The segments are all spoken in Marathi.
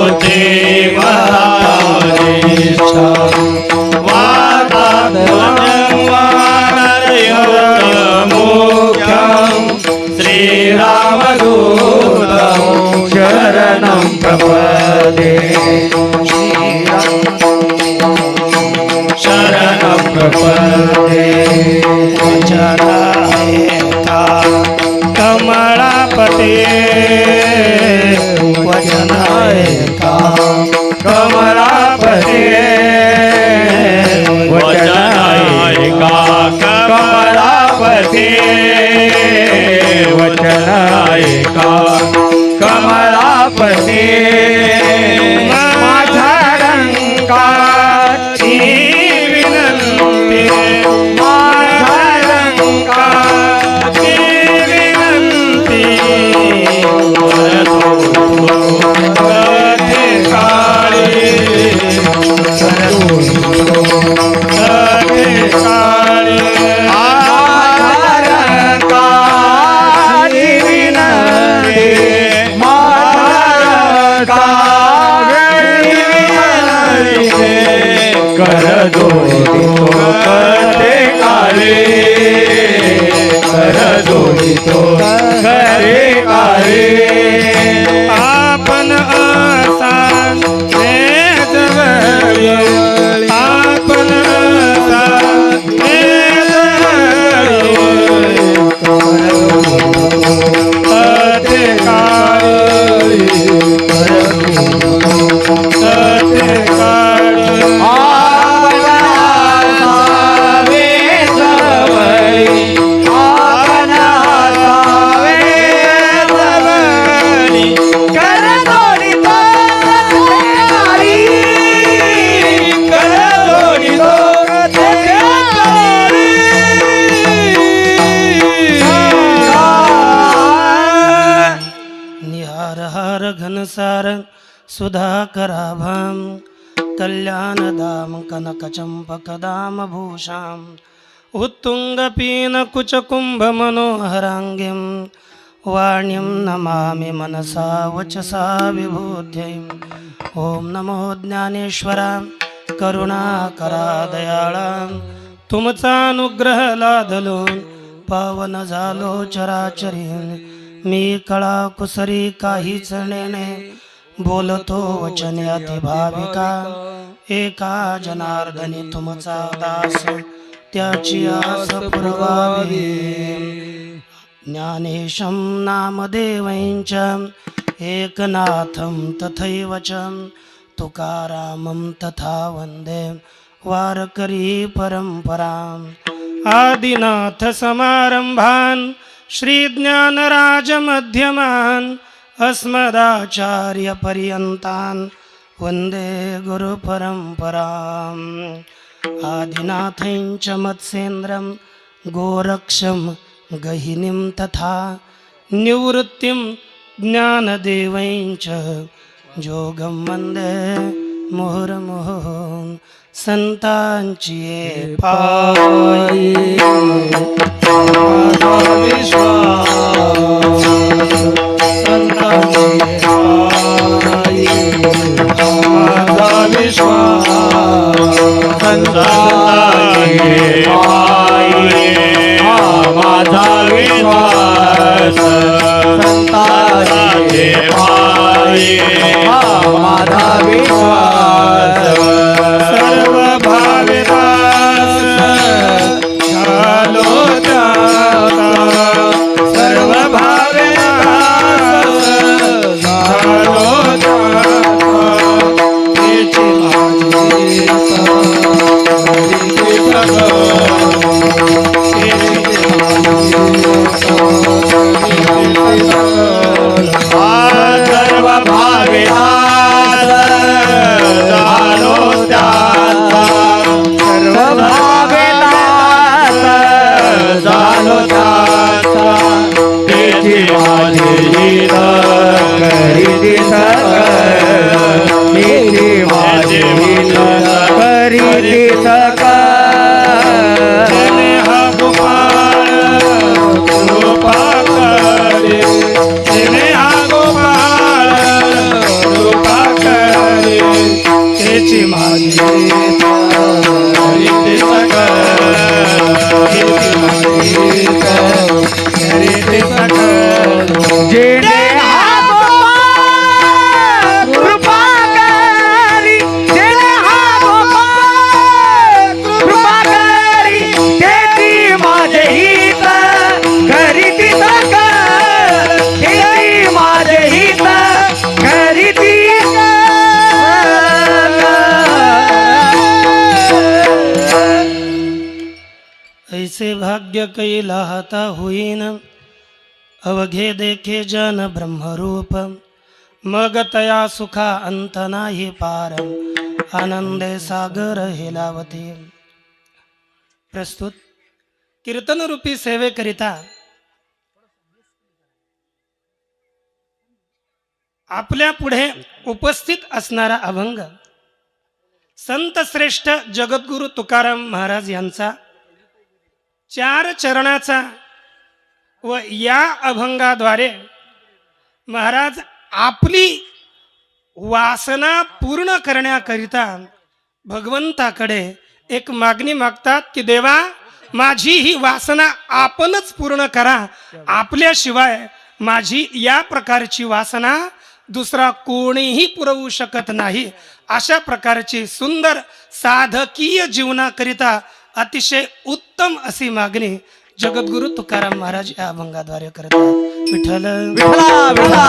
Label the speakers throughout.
Speaker 1: होते महानिष्ठा मुख्यं श्रीरामदूतं शरणं प्रपदे शरणं प्रपदे वचनायका कमलापते वचनायका कमलापते वचनायका कमलापते वचनायका कमलापते माझा रंगाची विनंती माझा रंगाची विनंती करतो कथे काळी करतो कथे काळी कर दो कथे काळे कर दो खरे काळे आपण असा जवळ आपण असा कथे काळे कथे काळे घनसार सुधाकराभां कल्याणदां कनकचम्पकदां भूषाम् उत्तुङ्गपीनकुचकुम्भमनोहराङ्गीं वाणीं नमामि मनसा वचसा विबुध्यै ॐ नमो ज्ञानेश्वरा करुणाकरा दयाळा तुमचा अनुग्रह लादलो पावन झालो चराचरी मी कळा कुसरी काहीच नेणे बोलतो वचने अतिभाविका एका जनार्दनी तुमचा दास त्याची आस पुरवावी ज्ञानेशं नामदेवञ्च एकनाथं तथैव च तुकारामं तथा वन्दे वारकरी परम्पराम् आदिनाथ समारंभान् श्रीज्ञानराजमध्यमान् अस्मदाचार्यपर्यन्तान् वन्दे गुरुपरम्पराम् आदिनाथं च मत्सेन्द्रं गोरक्षं गहिनीं तथा निवृत्तिं ज्ञानदेवं च जोगं वन्दे मुहुर्मुहुः संतांची पायी माझा विश्वास संतांची पायी माझा विश्वास संतांची पायी माझा विश्वास संतांची पायी माझा विश्वास सर्व भाविदास झालो त्याचा सर्व भाविदास झालो त्याचा त्याची माझी सर्व भाविदास झालो त्याचा सर्व भाविदास झालो त्याचा त्याची माझी हित करीती सकल त्याची माझी हित करीती सकल हा गोपाळ कृपा करे हा गोपाळ कृपा करे तेची माझी रीत करीती सकळ तेची माझी रीत करीती सकळ जेणे हा गोपाळ कृपा करी जेणे हा गोपाळ कृपा करी तेची माझे हित करीती सकळ तेची माझे हित करीती
Speaker 2: ऐसे भाग्य कैला हाता होईन अवघे देखे जन ब्रह्मरूप मग तया सुखा अंत नाही पार आनंदे सागर हेलावते. प्रस्तुत कीर्तन रूपी सेवेकरिता आपल्या पुढे उपस्थित असणारा अभंग संत श्रेष्ठ जगद्गुरु तुकाराम महाराज यांचा 4 चरणाचा व या अभंगाद्वारे महाराज आपली वासना पूर्ण करण्याकरिता भगवंताकडे एक मागणी मागतात की देवा माझी ही वासना आपणच पूर्ण करा, आपल्याशिवाय माझी या प्रकारची वासना दुसरा कोणीही पुरवू शकत नाही. अशा प्रकारची सुंदर साधकीय जीवनाकरिता अतिशय उत्तम अशी मागणी जगद्गुरु तुकाराम महाराज या अभंगाद्वारे करतात. विठ्ठल
Speaker 1: विठ्ठला विठ्ठला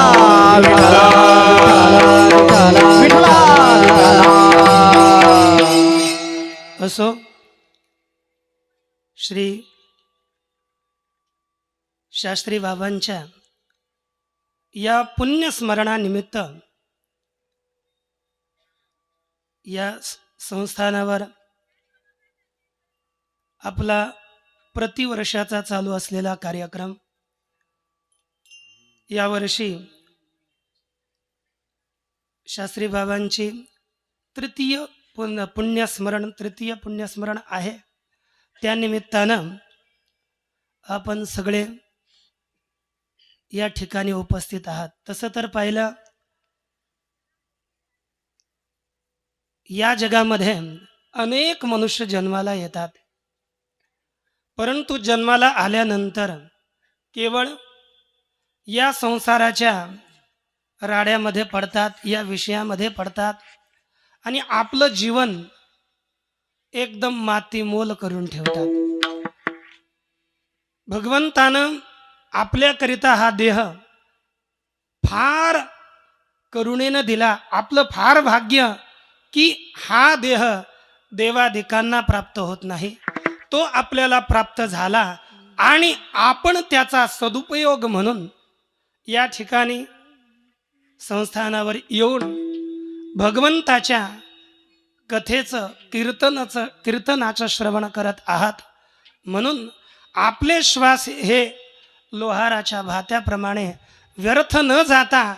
Speaker 1: विठ्ठला विठ्ठला विठ्ठला
Speaker 2: असो. श्री शास्त्री बाबांच्या या पुण्यस्मरणानिमित्त या संस्थानावर आपला प्रतिवर्षाचा चालू असलेला कार्यक्रम यावर्षी शास्त्री बाबांची तृतीय पुण्यस्मरण आहे. त्यानिमित्तानं आपण सगळे या ठिकाणी उपस्थित आहात. तसं तर पाहिलं या जगामध्ये अनेक मनुष्य जन्माला येतात, परंतु जन्माला आल्यानंतर केवळ या संसाराच्या राड्यामध्ये पडतात, या विषयामध्ये पडतात आणि आपलं जीवन एकदम मातीमोल करून ठेवतात. भगवंतानं आपल्याकरिता हा देह फार करुणेनं दिला. आपलं फार भाग्य की हा देह देवादिकांना प्राप्त होत नाही, तो आपल्याला प्राप्त झाला आणि आपण त्याचा सदुपयोग म्हणून या ठिकाणी संस्थानावर येऊन भगवंताच्या कथेचं कीर्तनाचं श्रवण करत आहात. म्हणून आपले श्वास हे लोहाराच्या भात्याप्रमाणे व्यर्थ न जाता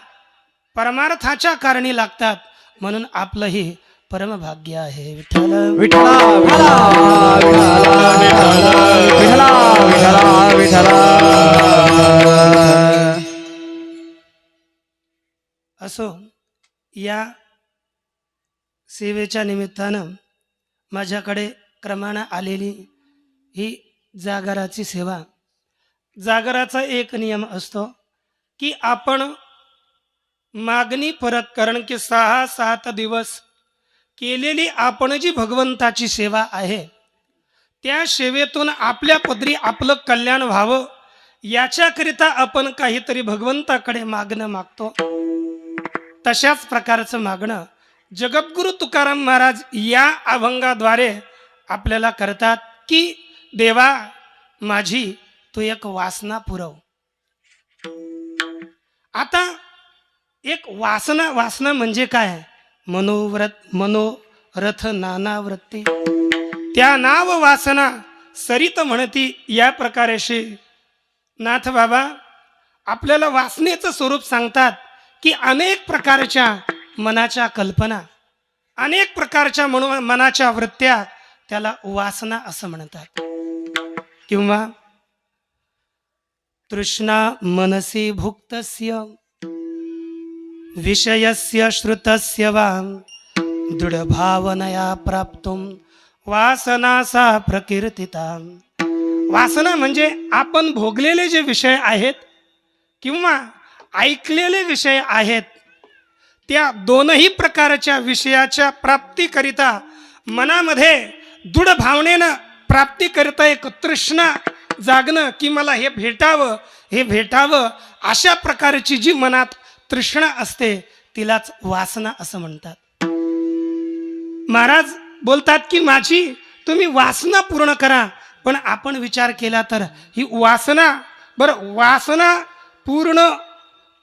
Speaker 2: परमार्थाच्या कारणी लागतात. म्हणून आपलंही परमभाग्य आहे. विठ्ठल
Speaker 1: विठ्ठला विठ्ठला विठ्ठला विठ्ठला
Speaker 2: असो. या सेवेच्या निमित्तानं माझ्याकडे क्रमानं आलेली ही जागराची सेवा. जागराचा एक नियम असतो की आपण मागणी परत, कारण की 6-7 दिवस केलेली आपण जी भगवंताची सेवा आहे त्या सेवेतून आपल्या पदरी आपलं कल्याण व्हावं याच्याकरिता आपण काहीतरी भगवंताकडे मागणं मागतो. तशाच प्रकारचं मागणं जगद्गुरु तुकाराम महाराज या अभंगाद्वारे आपल्याला करतात की देवा माझी तू एक वासना पुरव. आता एक वासना म्हणजे काय? मनोरथ नाना वृत्ती, त्या नाव वासना सरित म्हणती. या प्रकारेशी नाथ बाबा आपल्याला वासनेचं स्वरूप सांगतात की अनेक प्रकारच्या मनाच्या कल्पना, अनेक प्रकारच्या मनाच्या वृत्त्या, त्याला वासना असं म्हणतात. किंवा तृष्णा मनसी भुक्तस्य विषयस्य श्रुतस्य वा दृढ भावनया प्राप्तुम वासनासा प्रकीर्तिता. वासना म्हणजे आपण भोगलेले जे विषय आहेत किंवा ऐकलेले विषय आहेत, त्या दोनही प्रकारच्या विषयाच्या प्राप्तीकरिता मनामध्ये दृढ भावनेनं प्राप्तीकरिता एक तृष्णा जागणं की मला हे भेटावं, हे भेटावं, अशा प्रकारची जी मनात तृष्णा असते तिलाच वासना असं म्हणतात. महाराज बोलतात की माझी तुम्ही वासना पूर्ण करा. पण आपण विचार केला तर ही वासना, बरं वासना पूर्ण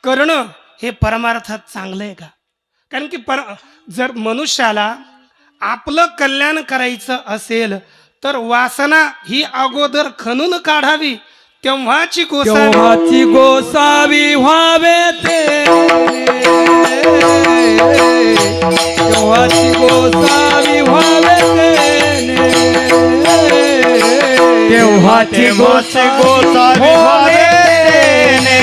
Speaker 2: करणं हे परमार्थात चांगलं आहे का? कारण की जर मनुष्याला आपलं कल्याण करायचं असेल तर वासना ही अगोदर खणून काढावी, तेव्हाची
Speaker 3: तेव्हाची गोसावी व्हावे ते, तेव्हाची गोसावी व्हावे तेने, तेव्हाची गोसावी व्हावे तेने,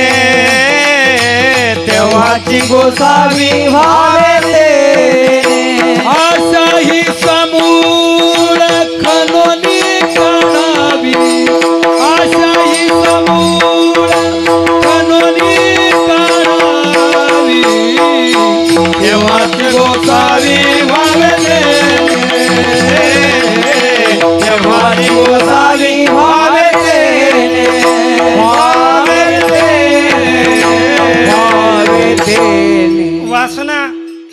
Speaker 3: तेव्हाची गोसावी व्हावे तेने. असाही समूळ खणोनी काढावी, असाही समूळ खणोनी काढावी, तेव्हाची गोसावी व्हावे तेने, तेव्हाची गोसावी व्हावे तेने, व्हावे तेने, व्हावे तेने.
Speaker 2: वासना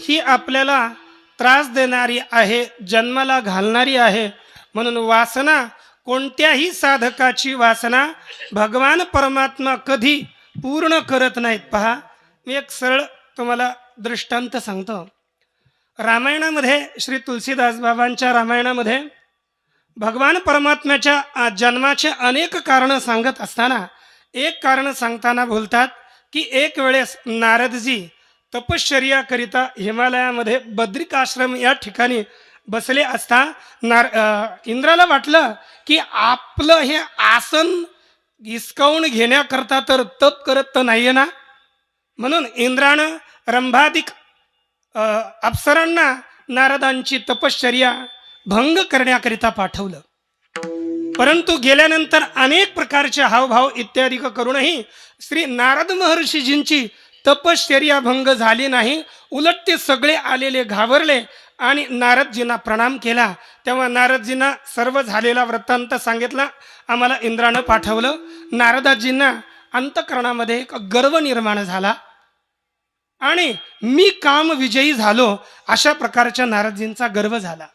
Speaker 2: ही आपल्याला त्रास देणारी आहे, जन्माला घालणारी आहे. म्हणून वासना, कोणत्याही साधकाची वासना भगवान परमात्मा कधी पूर्ण करत नाहीत. पहा, मी एक सरळ तुम्हाला दृष्टांत सांगतो. रामायणामध्ये श्री तुलसीदास बाबांच्या रामायणामध्ये भगवान परमात्म्याच्या जन्माचे अनेक कारणं सांगत असताना एक कारण सांगताना बोलतात की एक वेळेस नारदजी तपश्चर्याकरिता हिमालयामध्ये बद्रिकाश्रम या ठिकाणी बसले असता इंद्राला वाटलं की आपलं हे आसन हिसकावून घेण्याकरता तर तप करत तर नाहीये ना, म्हणून इंद्रानं रंभादिक अप्सरांना नारदांची तपश्चर्या भंग करण्याकरिता पाठवलं. परंतु गेल्यानंतर अनेक प्रकारचे हावभाव इत्यादी करूनही श्री नारद महर्षीजींची तपश्चर्या भंग झाली नाही. उलट ते सगळे आलेले घाबरले आणि नारदजींना प्रणाम केला. तेव्हा नारदजींना सर्व झालेला वृत्तांत सांगितला. आम्हाला इंद्रानं पाठवलं. नारदाजींना अंतःकरणामध्ये एक गर्व निर्माण झाला आणि मी काम विजयी झालो अशा प्रकारच्या नारदजींचा गर्व झाला.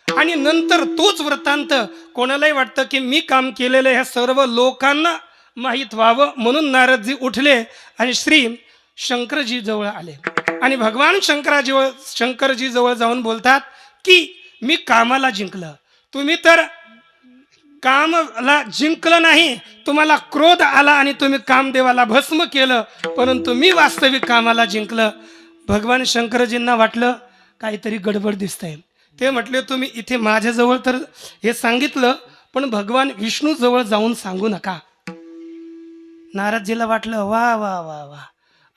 Speaker 2: आणि नंतर तोच वृत्तांत कोणालाही वाटतं की मी काम केलेलं ह्या सर्व लोकांना माहीत व्हावं, म्हणून नारदजी उठले आणि श्री शंकरजी जवळ आले आणि भगवान शंकरजी जवळ जाऊन बोलतात की मी कामाला जिंकलं, तुम्ही तर कामाला जिंकलं नाही, तुम्हाला क्रोध आला आणि तुम्ही कामदेवाला भस्म केलं, परंतु मी वास्तविक कामाला जिंकलं. भगवान शंकरजींना वाटलं काहीतरी गडबड दिसतंय. ते म्हटले तुम्ही इथे माझ्याजवळ तर हे सांगितलं, पण भगवान विष्णू जवळ जाऊन सांगू नका. नारदजीला वाटलं वा वा वा वा,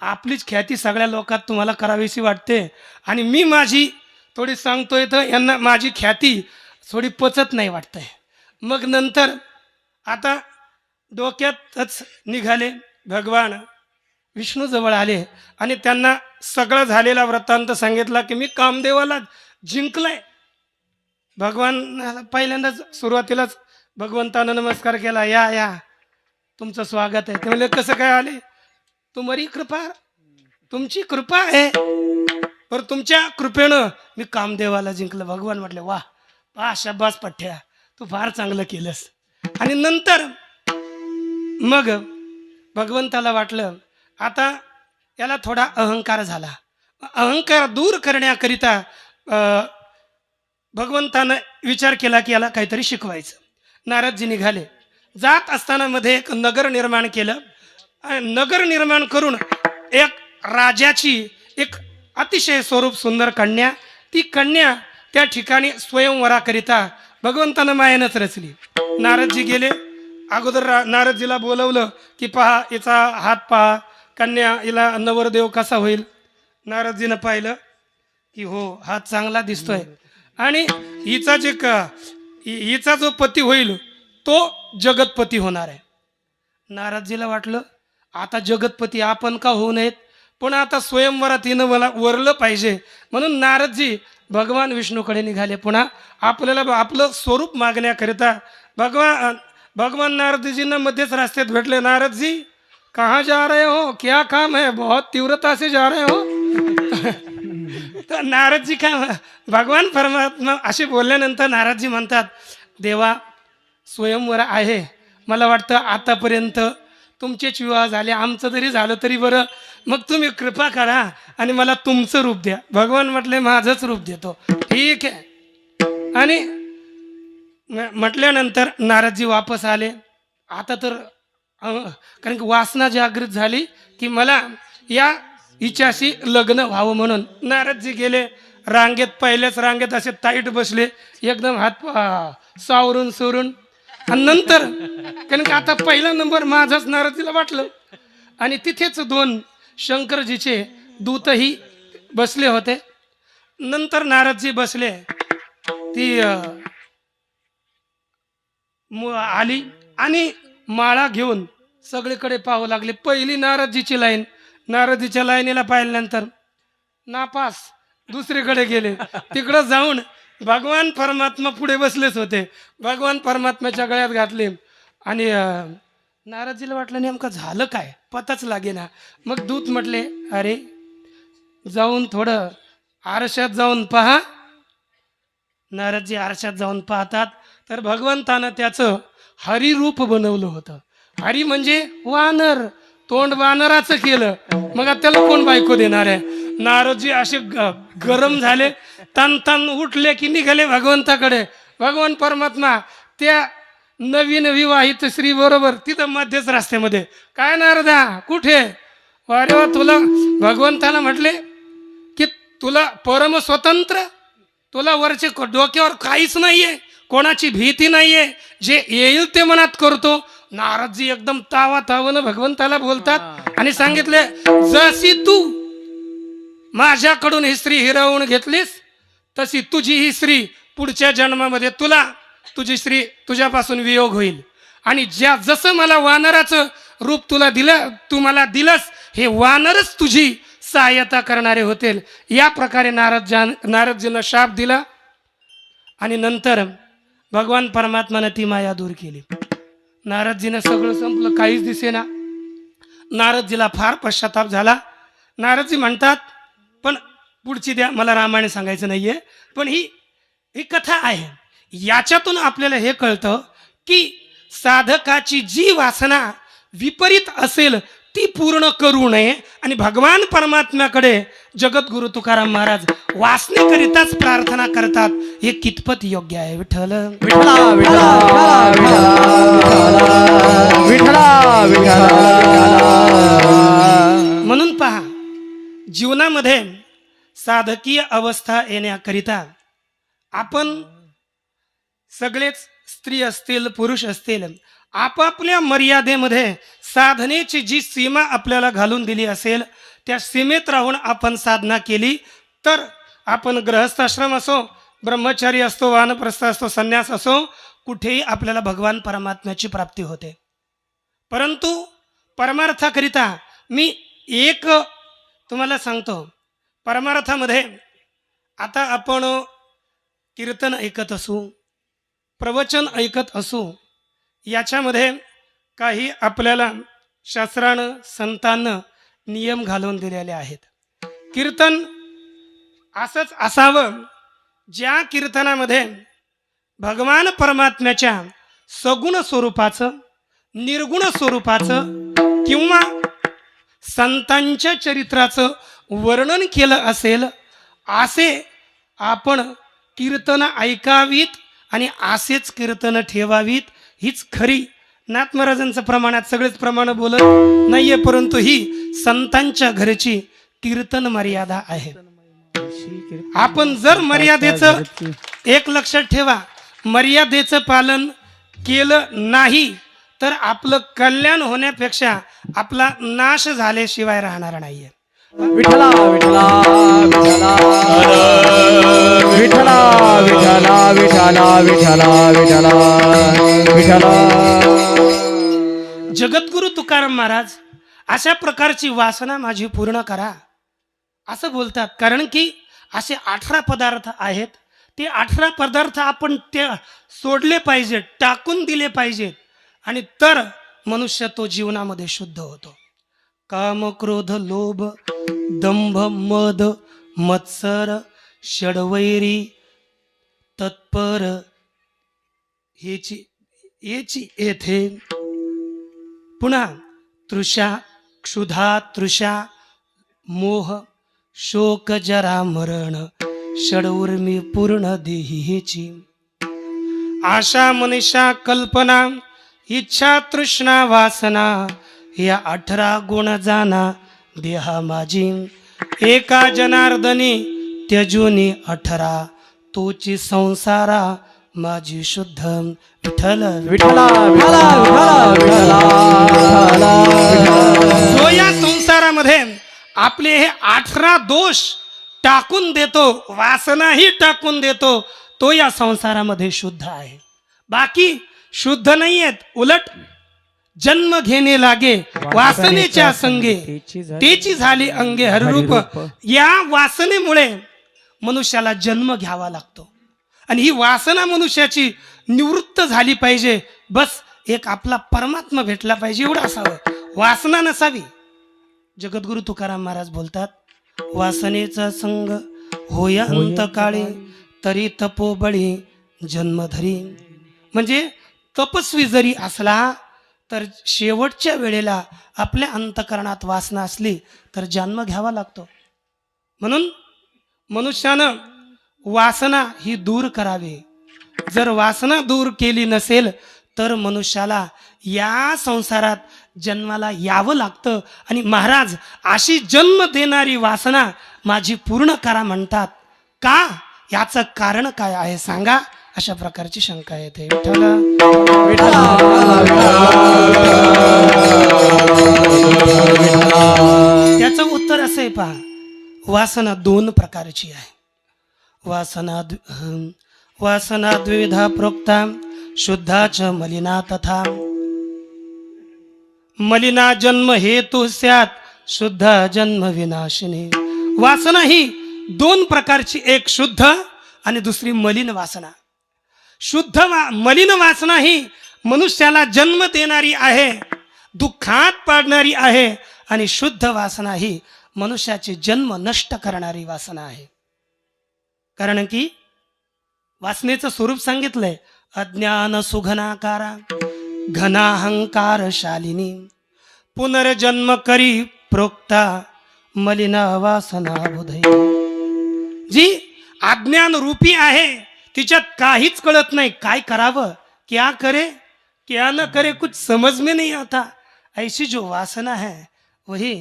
Speaker 2: आपलीच ख्याती सगळ्या लोकात तुम्हाला करावीशी वाटते आणि मी माझी थोडी सांगतोय तर यांना माझी ख्याती थोडी पचत नाही वाटतंय. मग नंतर आता डोक्यातच निघाले, भगवान विष्णू जवळ आले आणि त्यांना सगळं झालेला वृत्तांत सांगितला की मी कामदेवाला जिंकलाय. भगवान पहिल्यांदाच सुरुवातीलाच भगवंतानं नमस्कार केला, या या तुमचं स्वागत आहे. ते म्हणले कसं काय आले? तुम्हारी कृपा, तुमची कृपा आहे, पर तुमच्या कृपेनं मी कामदेवाला जिंकलं. भगवान म्हटले वा वा, शाबास पठ्या, तू फार चांगलं केलंस. आणि नंतर मग भगवंताला वाटलं आता याला थोडा अहंकार झाला. अहंकार दूर करण्याकरिता भगवंतानं विचार केला की याला काहीतरी शिकवायचं. नारदजी निघाले. जात असताना मध्ये एक नगर निर्माण केलं. नगर निर्माण करून एक राजाची एक अतिशय स्वरूप सुंदर कन्या, ती कन्या त्या ठिकाणी स्वयंवराकरिता भगवंतानं मायेनंच रचली. नारदजी गेले. अगोदर नारदजीला बोलवलं की पहा हिचा हात पहा, कन्या हिला नवरदेव कसा होईल. नारदजीनं पाहिलं की हो हा चांगला दिसतोय आणि हिचा हिचा जो पती होईल तो जगतपती होणार आहे. नारदजीला वाटलं आता जगतपती आपण का होऊ नयेत, पण आता स्वयंवरात हिनं मला वरलं पाहिजे. म्हणून नारदजी भगवान विष्णूकडे निघाले. पुन्हा आपल्याला आपलं स्वरूप मागण्याकरिता भगवान नारदजींना मध्येच रस्त्यात भेटले. नारदजी कहाँ जा रहे हो, क्या काम है, बहुत तीव्रता से जा रहे हो. तर नारदजी काय भगवान परमात्मा असे बोलल्यानंतर नारदजी म्हणतात, देवा स्वयंवर आहे, मला वाटतं आतापर्यंत तुमचेच विवाह झाले, आमचं जरी झालं तरी बरं, मग तुम्ही कृपा करा आणि मला तुमचं रूप द्या. भगवान म्हटले माझंच रूप देतो. ठीक आहे. आणि म्हटल्यानंतर नारदजी वापस आले. आता तर कारण की वासना जागृत झाली की मला या हिच्याशी लग्न व्हावं, म्हणून नारदजी गेले रांगेत, पहिल्याच रांगेत असे ताईट बसले, एकदम हात सावरून सोरून. आणि नंतर कारण की आता पहिला नंबर माझाच नारदजीला वाटलं. आणि तिथेच 2 शंकरजीचे दूतही बसले होते. नंतर नारदजी बसले, ती आली आणि माळा घेऊन सगळीकडे पाहू लागले. पहिली नारदजीची लाईन, नारदजीच्या लाईनीला पाहिल्यानंतर नापास, दुसरीकडे गेले. तिकडं जाऊन भगवान परमात्मा पुढे बसलेच होते. भगवान परमात्म्याच्या गळ्यात घातले आणि नारदजीला वाटलं नेमकं झालं काय, पताच लागेना. मग दूत म्हटले, अरे जाऊन थोडं आरशात जाऊन पहा. नारदजी आरशात जाऊन पाहतात तर भगवंतानं त्याचं हरिरूप बनवलं होतं. हरी म्हणजे वानर, तोंड वानराचं केलं. मग त्याला कोण बायको देणार आहे. नारदजी असे गरम झाले, तन उठले की निघाले भगवंताकडे. भगवान परमात्मा त्या नवीन विवाहित स्त्री बरोबर तिथं मध्यच रस्त्यामध्ये, काय नारदा कुठे. अरे वा, तुला भगवंताला म्हटले की तुला परम स्वतंत्र, तुला वरचे डोक्यावर काहीच नाहीये, कोणाची भीती नाहीये, जे येईल ते मनात करतो. नारदजी एकदम तावातावानं भगवंताला बोलतात आणि सांगितले, जशी तू माझ्याकडून ही स्त्री हिरावून घेतलीस तशी तुझी ही स्त्री पुढच्या जन्मामध्ये तुझी स्त्री तुझ्यापासून वियोग होईल. आणि जसं मला वानराचं रूप तू मला दिलंस, हे वानरच तुझी सहाय्यता करणारे होतील. या प्रकारे नारदजीनं शाप दिला आणि नंतर भगवान परमात्मानं ती माया दूर केली. नारदजीनं सगळं संपलं, काहीच दिसेना. नारदजीला फार पश्चाताप झाला. नारदजी म्हणतात, पण पुढची द्या, मला रामायण सांगायचं नाहीये, पण ही कथा आहे. याच्यातून आपल्याला हे कळतं की साधकाची जी वासना विपरीत असेल ती पूर्ण करू नये. आणि भगवान परमात्म्याकडे जगद्गुरु तुकाराम महाराज वासनेकरिताच प्रार्थना करतात. हे कितपत योग्य आहे. विठ्ठल
Speaker 1: विठ्ठला विठ्ठला विठ्ठला विठ्ठला.
Speaker 2: म्हणून पहा, जीवनामध्ये साधकीय अवस्था येण्याकरिता आपण सगळेच, स्त्री असतील पुरुष असतील, आपापल्या मर्यादेमध्ये साधनेची जी सीमा आपल्याला घालून दिली असेल त्या सीमेत राहून आपण साधना केली तर आपण गृहस्थाश्रम असो, ब्रह्मचारी असतो, वानप्रस्थ असतो, संन्यास असो, कुठेही आपल्याला भगवान परमात्म्याची प्राप्ती होते. परंतु परमार्थाकरिता मी एक तुम्हाला सांगतो. परमार्थामध्ये आता आपण कीर्तन ऐकत असू, प्रवचन ऐकत असू, याच्यामध्ये काही आपल्याला शास्त्रानं संतांनं नियम घालून दिलेले आहेत. कीर्तन असंच असावं ज्या कीर्तनामध्ये भगवान परमात्म्याच्या सगुण स्वरूपाचं, निर्गुण स्वरूपाचं किंवा संतांच्या चरित्राचं वर्णन केलं असेल, असे आपण कीर्तन ऐकावीत आणि असेच कीर्तन ठेवावीत. हीच खरी नाथ महाराजांचं प्रमाणात सगळेच प्रमाण बोलत नाहीये, परंतु ही संतांच्या घरची कीर्तन मर्यादा आहे. आपण जर मर्यादेचं, एक लक्षात ठेवा, मर्यादेचं पालन केलं नाही तर आपलं कल्याण होण्यापेक्षा आपला नाश झाल्याशिवाय राहणार नाहीये.
Speaker 1: विठला विठला विठला विठला विठला विठला विठला विठला विठला.
Speaker 2: जगद्गुरु तुकाराम महाराज अशा प्रकारची वासना माझी पूर्ण करा असं बोलतात. कारण की असे 18 पदार्थ आहेत, ते 18 पदार्थ आपण ते सोडले पाहिजेत, टाकून दिले पाहिजेत, आणि तर मनुष्य तो जीवनामध्ये शुद्ध होतो. काम क्रोध लोभ दंभ मद मत्सर षडवैरी तत्पर हेची येथे पुन्हा तृषा क्षुधा तृषा मोह शोक जरा मरण षडउर्मी पूर्ण देहीची आशा मनीषा कल्पना इच्छा तृष्णा वासना या 18 गुण जाना देहा माझी एका जनार्दनी त्यजूनी 18 तोची संसारा माझी शुद्ध विठ्ठल
Speaker 1: विठला विठला विठला विठला.
Speaker 2: जो या संसारामध्ये आपले हे 18 दोष टाकून देतो, वासनाही टाकून देतो, तो या संसारामध्ये शुद्ध आहे. बाकी शुद्ध नाही आहेत. उलट जन्म घेणे लागे वासनेच्या संगे तेची झाली अंगे हरिरूप. या वासनेमुळे मनुष्याला जन्म घ्यावा लागतो, आणि ही वासना मनुष्याची निवृत्त झाली पाहिजे. बस एक आपला परमात्मा भेटला पाहिजे, एवढं असावं, वासना नसावी. जगद्गुरु तुकाराम महाराज बोलतात, वासनेचा संग होय अंतकाळी तरी तपोबळी जन्मधरी. म्हणजे तपस्वी जरी असला तर शेवटच्या वेळेला आपल्या अंतकरणात वासना असली तर जन्म घ्यावा लागतो. म्हणून मनुष्यानं वासना ही दूर करावी. जर वासना दूर केली नसेल तर मनुष्याला या संसारात जन्माला यावं लागतं. आणि महाराज अशी जन्म देणारी वासना माझी पूर्ण करा म्हणतात. का? याचं कारण काय आहे सांगा, अशा प्रकारची शंका येते. त्याचं उत्तर असं आहे पहा, वासना 2 प्रकारची आहे. वासना द्विविधा प्रोक्ता शुद्धाच मलिना तथा. मलिना जन्म हेतु स्यात शुद्ध जन्म विनाशिनी. वासना ही 2 प्रकारची, एक शुद्ध आणि दुसरी मलिन वासना. मलिन वासना ही मनुष्याला जन्म देणारी आहे, दुःखात पाडणारी आहे, आणि शुद्ध वासना ही मनुष्याचे जन्म नष्ट करणारी वासना आहे. कारण की वासनेचं स्वरूप सांगितलंय, अज्ञान सुघनाकारा घनाहंकार शालिनी पुनर्जन्म करी प्रोक्ता मलिना वासना बुधई. जी अज्ञान रूपी आहे, तिच्यात काहीच कळत नाही, काय करावं, क्या करे क्या न करे कुछ समझ में नहीं आता. ऐसी जो वासना है वही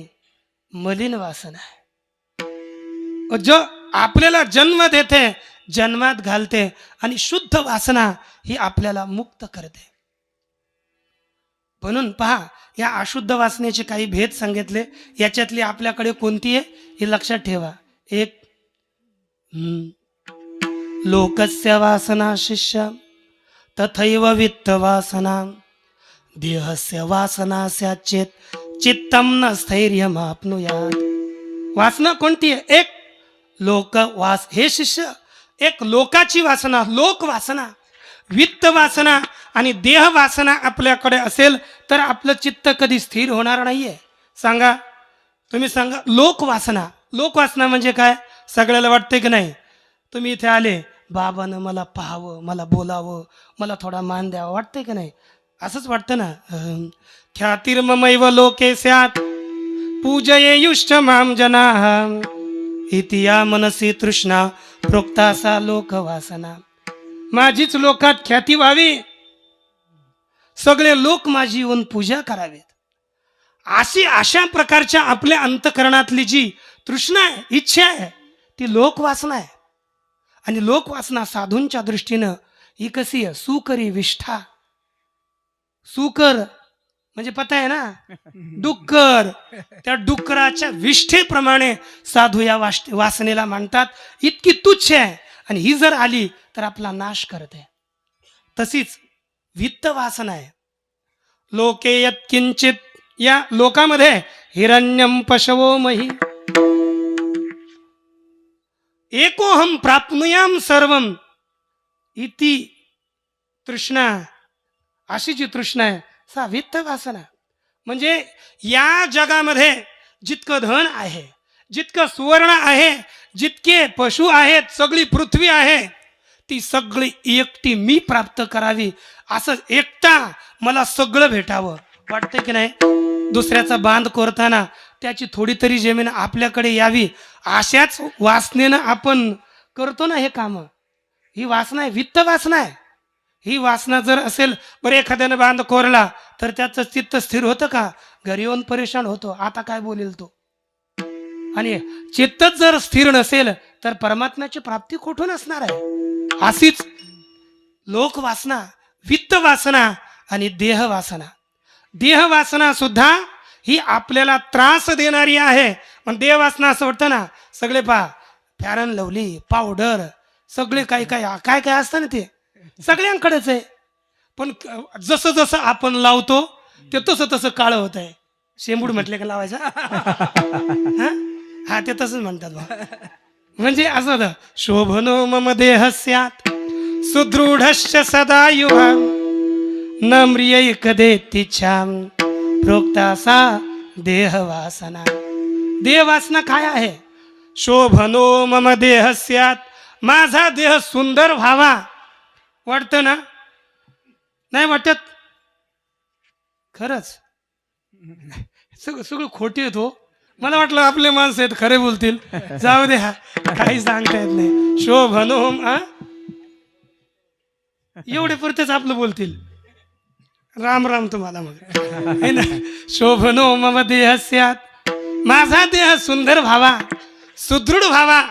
Speaker 2: मलिन वासना है, जो आपल्याला जन्म देते, जन्मात घालते, आणि शुद्ध वासना ही आपल्याला मुक्त करते. म्हणून पहा, या अशुद्ध वासनेचे काही भेद सांगितले. याच्यातली आपल्याकडे कोणती आहे हे लक्षात ठेवा. एक, लोकस्य वासना शिष्य तथैव वित्त वासना देहस्य वासना स्याच्चेत चित्तम न स्थैर्यम आपनुयात. वासना कोणती आहे? एक लोकवास, हे शिष्य, एक लोकाची वासना, लोक वासना, वित्त वासना आणि देह वासना आपल्याकडे असेल तर आपलं चित्त कधी स्थिर होणार नाहीये. सांगा, तुम्ही सांगा. लोकवासना म्हणजे काय? सगळ्याला वाटते की नाही, तुम्ही इथे आले, बाबानं मला पाहावं, मला बोलावं, मला थोडा मान द्यावा, वाटते की नाही? असंच वाटतं ना. ख्यातिर्ममैव लोके स्यात् पूजयेयुश्च मां जनाः इति या मनसी तृष्णा प्रोक्ता सा लोकवासना. माझीच लोकात ख्याती व्हावी, सगळे लोक माझी येऊन पूजा करावेत, अशा प्रकारच्या आपल्या अंतकरणातली जी तृष्णा आहे, इच्छा आहे, ती लोकवासना आहे. आणि लोकवासना साधूंच्या दृष्टीनं ही कशी आहे? सुकरी विष्ठा. सुकर म्हणजे पता आहे ना, डुक्कर. त्या डुक्कराच्या विष्ठेप्रमाणे साधू या वासनेला मानतात. इतकी तुच्छ आहे आणि ही जर आली तर आपला नाश करते. तशीच वित्त वासना आहे. लोके यत्किंचित, या लोकामध्ये हिरण्यम पशवो मही, एकोहम प्राप्नुयाम सर्वम इति तृष्णा. अशी जी तृष्णा आहे सा वित्त वासना. म्हणजे या जगामध्ये जितकं धन आहे, जितकं सुवर्ण आहे, जितके पशु आहेत, सगळी पृथ्वी आहे, ती सगळी एकटी मी प्राप्त करावी. असं एकटा मला सगळं भेटावं वाटतंय की नाही. दुसऱ्याचा बांध कोरताना त्याची थोडी तरी जमीन आपल्याकडे यावी, अशाच वासनेनं आपण करतो ना हे काम. ही वासना आहे, वित्त वासना आहे. ही वासना जर असेल, बरं एखाद्यानं बांध कोरला तर त्याचं चित्त स्थिर होतं का? घरी येऊन परेशान होतो, आता काय बोलेल तो. आणि चित्तच जर स्थिर नसेल तर परमात्म्याची प्राप्ती कुठून असणार आहे. अशीच लोकवासना, वित्त वासना आणि देह वासना. देह वासना सुद्धा ही आपल्याला त्रास देणारी आहे. पण देह वासना असं वाटतं ना, सगळे फेअर अँड लवली, पावडर, सगळे काय काय काय काय असतं ना, ते सगळ्यांकडेच आहे. पण जसं जसं आपण लावतो ते तसं तसं काळं होत आहे. शेंबूड म्हटले का लावायचा? हा ते तसंच म्हणतात बा. म्हणजे असं होतं, शोभनो मम देह स्यात् सुदृढश्च सदा युवा न म्रिय कदेतिच्छाम प्रोक्ता सा देह वासना. देह वासना काय आहे? शोभनो मम देह स्यात्, माझा देह सुंदर व्हावा. वाटतं ना? नाही वाटत? खरंच सगळं खोटी आहेत हो. मला वाटलं आपले माणसं आहेत, खरे बोलतील. जाऊ दे, हा काही सांगता येत नाही. शोभनो एवढे पुरतेच आपलं बोलतील. राम राम तुम्हाला. मग है ना, शोभनो मम देह स्यात्, माझा देह सुंदर व्हावा, सुदृढ व्हावा,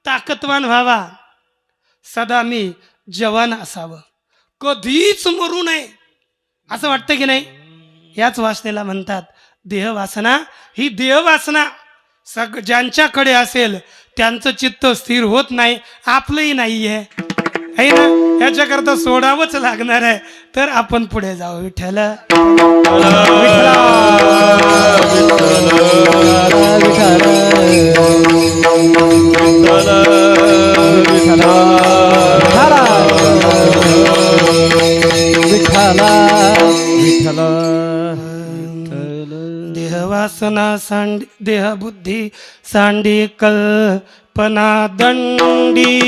Speaker 2: ताकदवान व्हावा, सदा मी जवान असावं, कधीच मरू नये, असं वाटतं की नाही. याच वासनेला म्हणतात देहवासना. ही देहवासना ज्यांच्याकडे असेल त्यांचं चित्त स्थिर होत नाही, आपलंही नाही आहे ना. याच्याकरता सोडावंच लागणार आहे. तर आपण पुढे जाऊ. विठ्ठल देहवासना सांडी, देह बुद्धी सांडी कल्पना दंडी,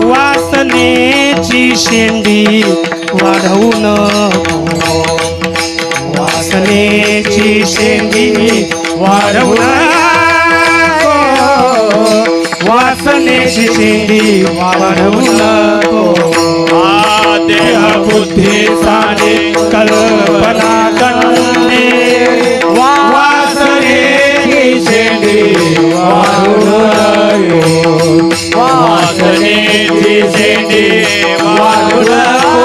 Speaker 2: वासनेची शेंडी वाढवू नको, वासनेची शेंडी वाढवू नको, वासनेची शेंडी वाढवू नको. देह बुद्धी साडे कल्पना दंडी, वासनेची शेंडी वाढवू नको, वासनेची शेंडी वाढवू नको,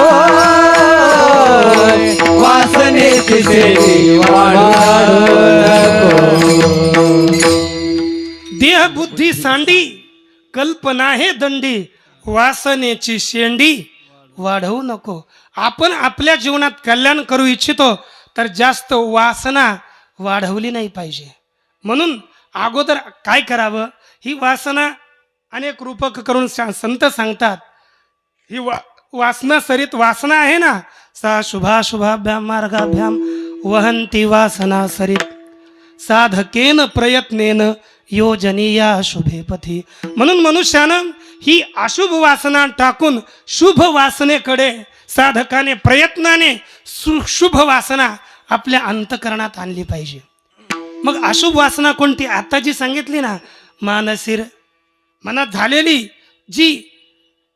Speaker 2: वासनेची शेंडी वाढवू नको. देह बुद्धी सांडी, कल्पना हे दंडी, वासनेची शेंडी वाढवू नको. आपण आपल्या जीवनात कल्याण करू इच्छितो तर जास्त वासना वाढवली नाही पाहिजे. म्हणून अगोदर काय करावं, ही वासना अनेक रूपक करून संत सांगतात. ही वासना सरित वासना आहे ना, सा शुभाशुभाभ्याम मार्गाभ्याम वहंती वासना सरित, साधकेन प्रयत्नेन योजनीया शुभे पथी. म्हणून मनुष्यानं ही अशुभ वासना टाकून शुभ वासनेकडे साधकाने प्रयत्नाने शुभ वासना आपल्या अंतकरणात आणली पाहिजे. मग अशुभ वासना कोणती? आता जी सांगितली ना, मानसिर, मनात झालेली जी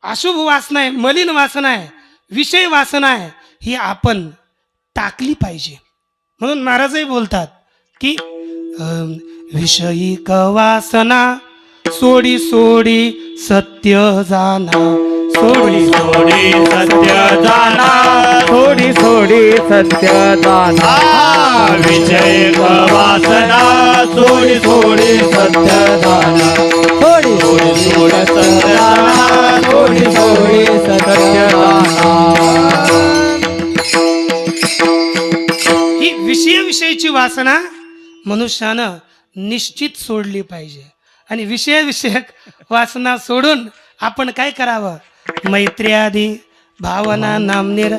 Speaker 2: अशुभ वासना आहे, मलिन वासना आहे, विषय वासना आहे, ही आपण टाकली पाहिजे. म्हणून महाराजही बोलतात की विषयिक वासना सोडी सोडी सत्य जाना,
Speaker 1: थोडी
Speaker 4: थोडी सत्य जाना
Speaker 1: थोडी थोडी सत्य जाना
Speaker 4: विजय वासना थोडी थोडी सत्य जाना
Speaker 1: थोडी थोडी सत्य जाना थोडी थोडी सत्य जाना
Speaker 2: ही विषयाविषयीची वासना मनुष्यानं निश्चित सोडली पाहिजे. आणि विषयविषयक वासना सोडून आपण काय करावं? मैत्र्यादी भावना नामनिर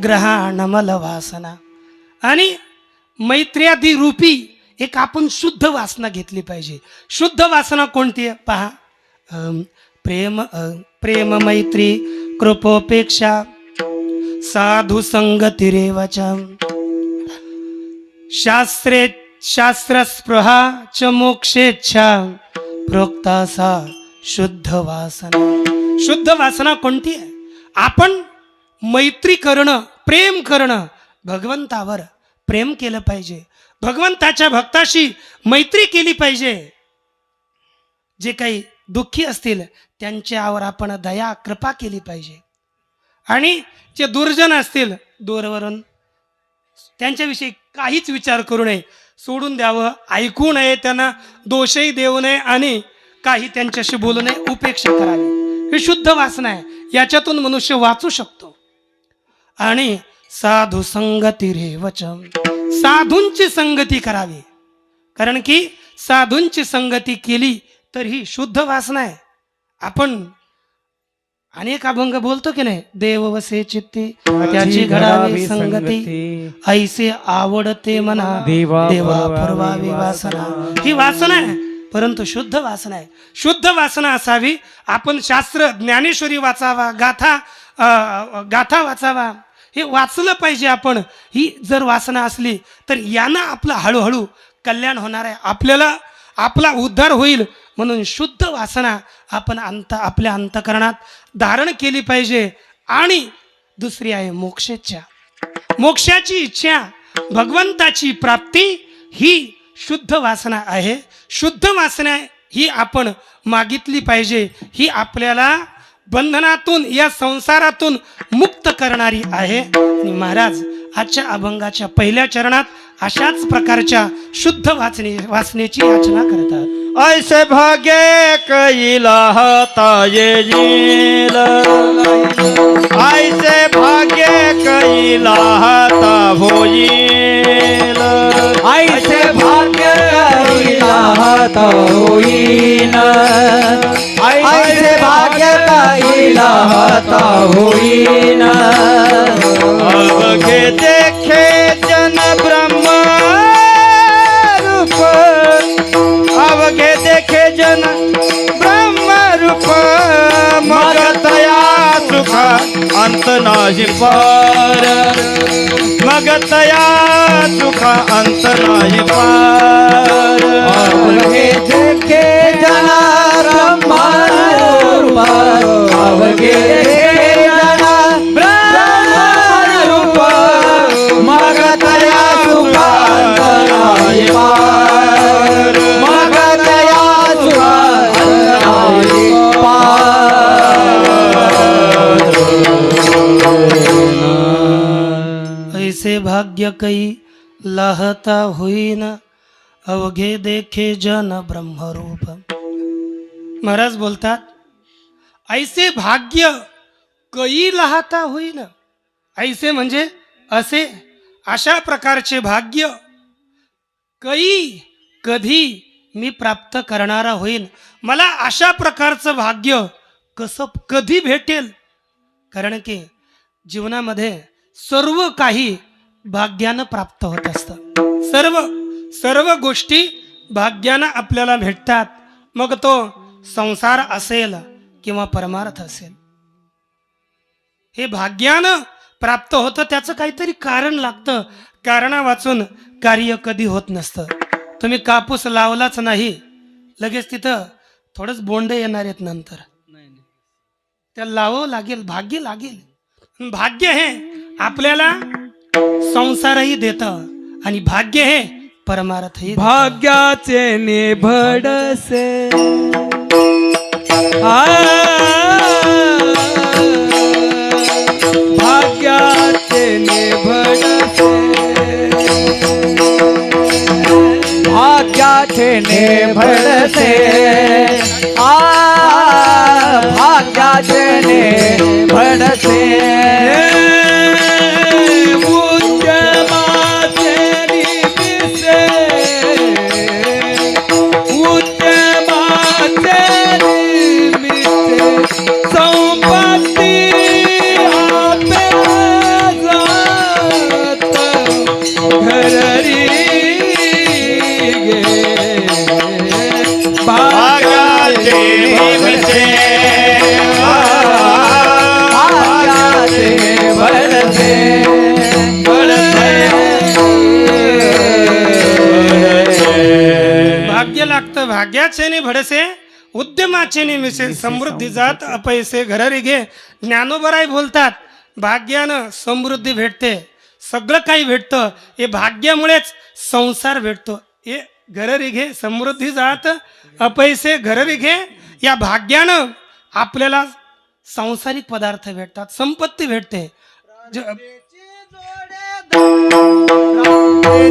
Speaker 2: ग्रहाणमल वासना आणि मैत्र्यादी रूपी एक आपण शुद्ध वासना घेतली पाहिजे. शुद्ध वासना कोणती आहे पहा. प्रेम मैत्री कृपोपेक्षा साधू संगतिरेवचा शास्त्रस्पृहा च मोक्षेच्छा प्रोक्तासा शुद्ध वासना. शुद्ध वासना कोणती आहे? आपण मैत्री करणं, प्रेम करणं, भगवंतावर प्रेम केलं पाहिजे, भगवंताच्या भक्ताशी मैत्री केली पाहिजे. जे काही दुःखी असतील त्यांच्यावर आपण दया कृपा केली पाहिजे. आणि जे दुर्जन असतील दूरवरून त्यांच्याविषयी काहीच विचार करू नये, सोडून द्यावं, ऐकू नये, त्यांना दोषही देऊ नये आणि काही त्यांच्याशी बोलू नये, उपेक्षा करावी. ही शुद्ध वासना आहे. याच्यातून मनुष्य वाचू शकतो. आणि साधू संगती रे वचन, साधूंची संगती करावी. कारण की साधूंची संगती केली तर ही शुद्ध वासना आहे. आपण अनेक अभंग बोलतो की नाही. देव वसे चित्ती त्याची घडावी संगती, ऐसे आवडते मना देवा फरवावी वासना. ही वासना आहे, परंतु शुद्ध वासना आहे. शुद्ध वासना असावी. आपण शास्त्र ज्ञानेश्वरी वाचावा, गाथा वाचावा, हे वाचलं पाहिजे आपण. ही जर वासना असली तर यानं आपलं हळूहळू कल्याण होणार आहे, आपल्याला आपला उद्धार होईल. म्हणून शुद्ध वासना आपण आपल्या अंतःकरणात धारण केली पाहिजे. आणि दुसरी आहे मोक्षेच्छा. मोक्षाची इच्छा, भगवंताची प्राप्ती ही शुद्ध वासना आहे. शुद्ध वासना ही आपण मागितली पाहिजे. ही आपल्याला बंधनातून, या संसारातून मुक्त करणारी आहे. आणि महाराज आजच्या अभंगाच्या पहिल्या चरणात अशाच प्रकारच्या शुद्ध वासनेची याचना करतात.
Speaker 4: ऐसे भाग्य कैला हता येईल, ऐसे भाग्य कैला हता होईल,
Speaker 1: ऐसे भाग्य कैला हता होईन, ऐसे भाग्य कैला हता होईन.
Speaker 4: अवघे देखे जन ब्रह्म रूप, अवघे देखे जन ब्रह्म रूप, मग तया सुख अंत नाही पार, मग तया सुख अंत नाही पार.
Speaker 1: अवघे देखे जना ब्रह्मरूप, अवघे देखे जना ब्रह्मरूप, मग तया सुखांत नाही पार, मग तया सुखांत नाही पार.
Speaker 2: ऐसे भाग्य कई लहता होईन, अवघे देखे जन ब्रह्मरूप. महाराज बोलतात ऐसे भाग्य कई लहता होईन. ऐसे म्हणजे असे, अशा प्रकारचे भाग्य कई कधी मी प्राप्त करणारा होईन. मला अशा प्रकारचं भाग्य कसं कधी भेटेल? कारण की जीवनामध्ये सर्व काही भाग्यानं प्राप्त होत असतं. सर्व गोष्टी भाग्यानं आपल्याला भेटतात. मग तो संसार असेल किंवा परमार्थ असेल, हे भाग्यानं प्राप्त होतं. त्याचं काहीतरी कारण लागतं. कारणा वाचून कार्य कधी होत नसतं. तुम्ही कापूस लावलाच नाही, लगेच तिथं थोडंच बोंडे येणार आहेत नंतर. त्या लावावं लागेल, भाग्य लागेल. भाग्य हे आपल्याला संसारही देतं आणि भाग्य हे परमार्थही.
Speaker 1: भाग्याचे निभडसे ने भडसे आ भाग्याचे ने भडसे
Speaker 3: उद्यमाचे निमित्ते उद्यमाचे निमित्ते संपत्ती आपे जात घरी गे
Speaker 4: भाग्याचे निमित्ते
Speaker 1: भाग्याचे भडसे
Speaker 2: भाग्य लागतं भाग्याचे नि भडसे उद्यमाचे नि मिसे समृद्धी जात अपैसे घरी घे. ज्ञानोबराय बोलतात भाग्यानं समृद्धी भेटते, सगळं काही भेटतं. हे भाग्यामुळेच संसार भेटतो. हे घरी घे समृद्धी जात अपैसे घरी घे. या भाग्यानं आपल्याला सांसारिक पदार्थ भेटतात, संपत्ती भेटते.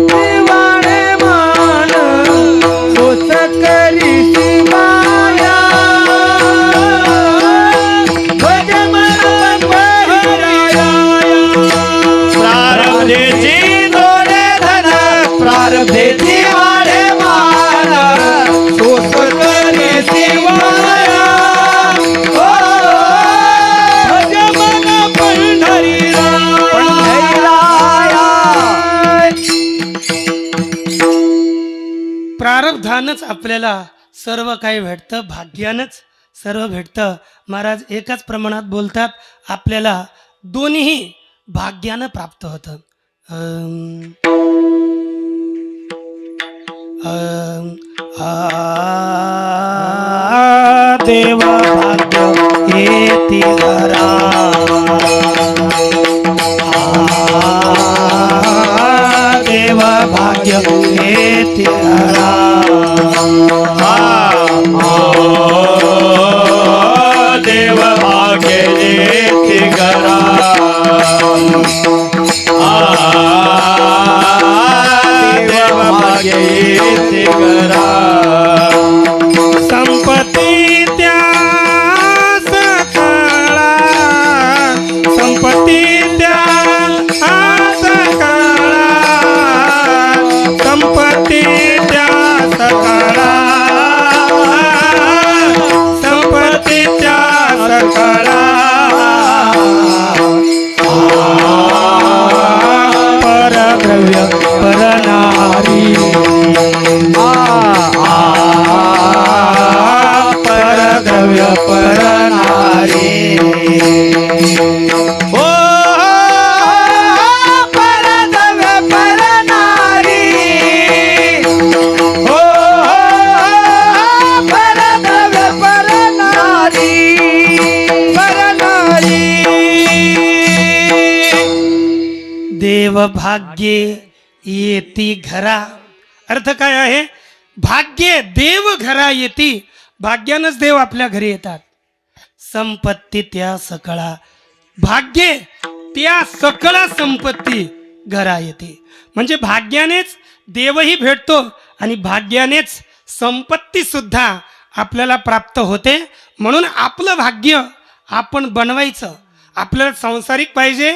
Speaker 1: जीवाने मान सोस करीसी माया भज मन पहिराया
Speaker 4: प्रारब्धेची
Speaker 1: जोडे धन प्रारब्धेची वाडे मान सोस करीसी माया भज मन पंढरीला
Speaker 2: प्रारब्धानच आपल्याला सर्व काही भेटतं, भाग्यानंच सर्व भेटतं. महाराज एकाच प्रमाणात बोलतात आपल्याला दोन्ही भाग्यानं प्राप्त होतं. देव भाग्य येती घरा देव भाग्य येती घरा
Speaker 4: देव भाग्य येती घरा देव भाग्य येती घरा
Speaker 2: संपत्ती त्या सकाळा संपत्ती त्या सकाळा संपत्ती त्या सकाळा संपत्ती त्या सकाळा परद्रव्य परनारी परद्रव्य परनारी
Speaker 1: ओ परद्रव्य परनारी ओ परद्रव्य परनारी परनारी
Speaker 2: देव भाग्ये येती घरा. अर्थ काय आहे? भाग्ये देव घरा येती. भाग्यानंच देव आपल्या घरी येतात. संपत्ती त्या सकळा भाग्ये त्या सकळा संपत्ती घरा येते. म्हणजे भाग्यानेच देवही भेटतो आणि भाग्यानेच संपत्ती सुद्धा आपल्याला प्राप्त होते. म्हणून आपलं भाग्य आपण बनवायचं. आपल्याला सांसारिक पाहिजे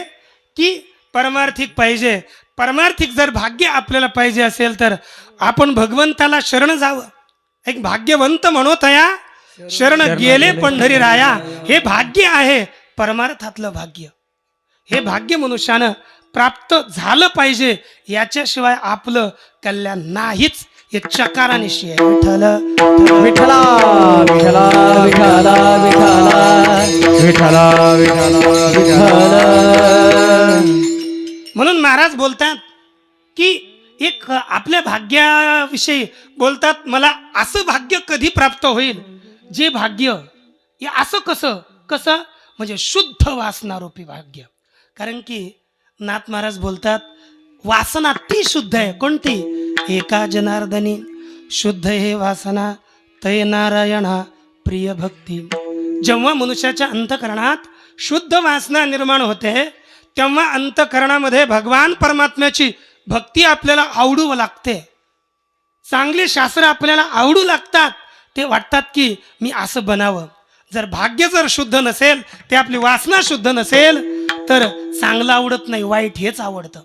Speaker 2: की परमार्थिक पाहिजे? परमार्थिक जर भाग्य आपल्याला पाहिजे असेल तर आपण भगवंताला शरण जावं. एक भाग्यवंत म्हणोतया शरण गेले पंढरी राया. हे भाग्य आहे परमार्थातलं भाग्य. हे भाग्य मनुष्यानं प्राप्त झालं पाहिजे. याच्याशिवाय आपलं कल्याण नाहीच. हे चकारानिशी आहे. विठ्ठल
Speaker 1: विठ्ठला विठ्ठला विठ्ठला विठ्ठला विठ्ठला विठ्ठला.
Speaker 2: म्हणून महाराज बोलतात की एक आपल्या भाग्याविषयी बोलतात, मला असं भाग्य कधी प्राप्त होईल जे भाग्य हे असं कसं कसं म्हणजे शुद्ध वासनारूपी भाग्य. कारण की नाथ महाराज बोलतात वासना ती शुद्ध आहे. कोणती? एका जनार्दनी शुद्ध हे वासना तय नारायणा प्रिय भक्ती. जेव्हा मनुष्याच्या अंतकरणात शुद्ध वासना निर्माण होते तेव्हा अंतकरणामध्ये भगवान परमात्म्याची भक्ती आपल्याला आवडू लागते. चांगले शास्त्र आपल्याला आवडू लागतात, ते वाटतात की मी असं बनावं. जर भाग्य जर शुद्ध नसेल, ते आपली वासना शुद्ध नसेल, तर चांगलं आवडत नाही, वाईट हेच आवडतं.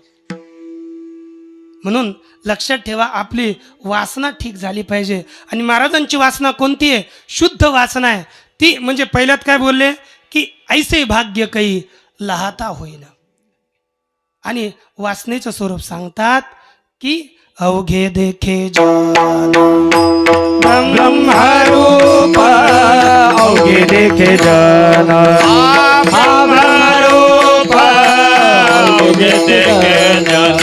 Speaker 2: म्हणून लक्षात ठेवा, आपली वासना ठीक झाली पाहिजे. आणि महाराजांची वासना कोणती आहे? शुद्ध वासना आहे ती. म्हणजे पहिल्यात काय बोलले की ऐसे भाग्य काही लहाता होईना. आणि वासनेचं स्वरूप सांगतात की अवघे देखे
Speaker 4: ब्रह्मरूप
Speaker 1: अवघे देखे जन
Speaker 4: ब्रह्मरूप अवघे देखे जन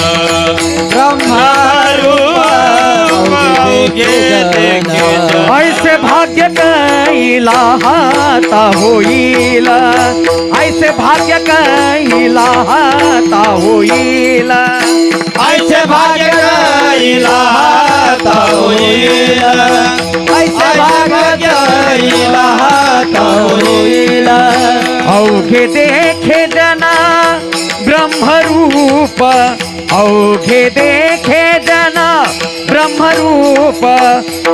Speaker 4: ब्रह्मरूप अवघे देखे जन
Speaker 1: ऐसे भाग्य कैला हाता होईल, ऐसे भाग्य कैला हाता होईल,
Speaker 4: ऐसे भाग्य कैला हाता होईल, ऐसे भाग्य कैला हाता होईल.
Speaker 1: अवघे देखे जना ब्रह्मरूप, अवघे देखे जना ब्रह्मरूप,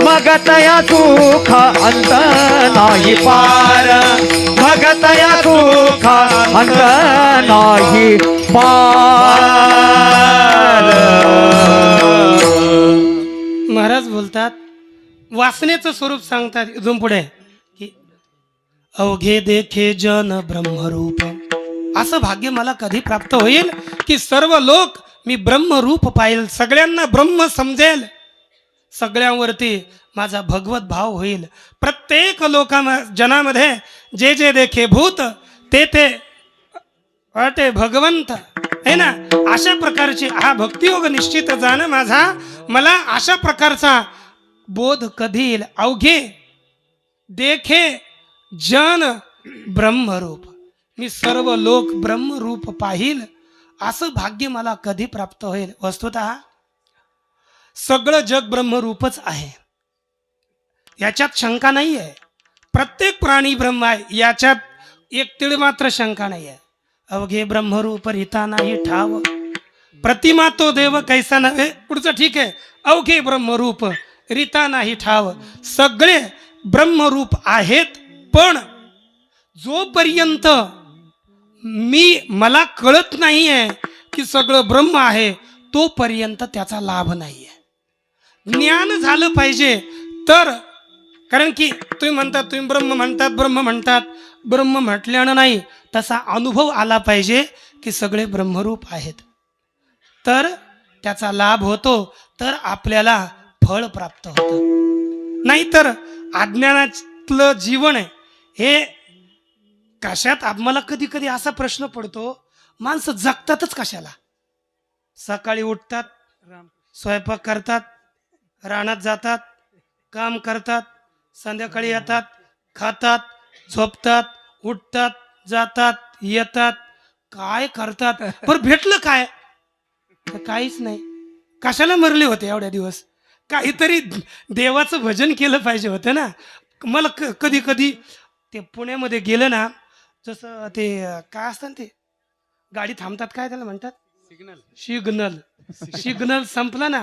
Speaker 1: मग तया सुख अंत नाही पार, मग तया सुख अंत नाही पार.
Speaker 2: महाराज बोलतात, वासनेचं स्वरूप सांगतात इथून पुढे की अवघे देखे जन ब्रह्मरूप. असं भाग्य मला कधी प्राप्त होईल की सर्व लोक मी ब्रह्मरूप पाहिल, सगळ्यांना ब्रह्म समजेल, सगळ्यांवरती माझा भगवत भाव होईल. प्रत्येक जनामध्ये जे जे देखे भूत ते ते वाटे भगवंत है ना. अशा प्रकारची हा भक्तियोग निश्चित जाणं माझा, मला अशा प्रकारचा बोध कधी येईल. अवघे देखे जन ब्रह्मरूप, मी सर्व लोक ब्रह्मरूप पाहिल, असं भाग्य मला कधी प्राप्त होईल. वस्तुतः सगळं जग ब्रह्मरूपच आहे, याच्यात शंका नाही आहे. प्रत्येक प्राणी ब्रह्म आहे, याच्यात एक तीळ मात्र शंका नाही आहे. अवघे ब्रह्मरूप रीता नाही ठाव, प्रतिमा तो देव कैसा नव्हे. पुढचं ठीक आहे, अवघे ब्रह्मरूप रीता नाही ठाव. सगळे ब्रह्मरूप आहेत, पण जोपर्यंत मला कळत नाहीये की सगळं ब्रह्म आहे, तोपर्यंत त्याचा लाभ नाहीये. ज्ञान झालं पाहिजे तर. कारण की तुम्ही म्हणतात, तुम्ही ब्रह्म म्हणतात, ब्रह्म म्हटल्यानं नाही, तसा अनुभव आला पाहिजे की सगळे ब्रह्मरूप आहेत, तर त्याचा लाभ होतो, तर आपल्याला फळ प्राप्त होतं. नाहीतर अज्ञानातलं जीवन आहे हे कशात. आम्हाला कधी कधी असा प्रश्न पडतो, माणसं जगतातच कशाला? सकाळी उठतात, स्वयंपाक करतात, रानात जातात, काम करतात, संध्याकाळी येतात, खातात, झोपतात, उठतात, जातात, येतात, काय करतात, पण भेटलं काय? काहीच नाही. कशाला मरले होते एवढ्या दिवस? काहीतरी देवाचं भजन केलं पाहिजे होतं ना. मला कधी कधी ते पुण्यामध्ये गेलं ना, जसं ते काय असतं ते गाडी थांबतात, काय त्याला म्हणतात, सिग्नल संपला ना,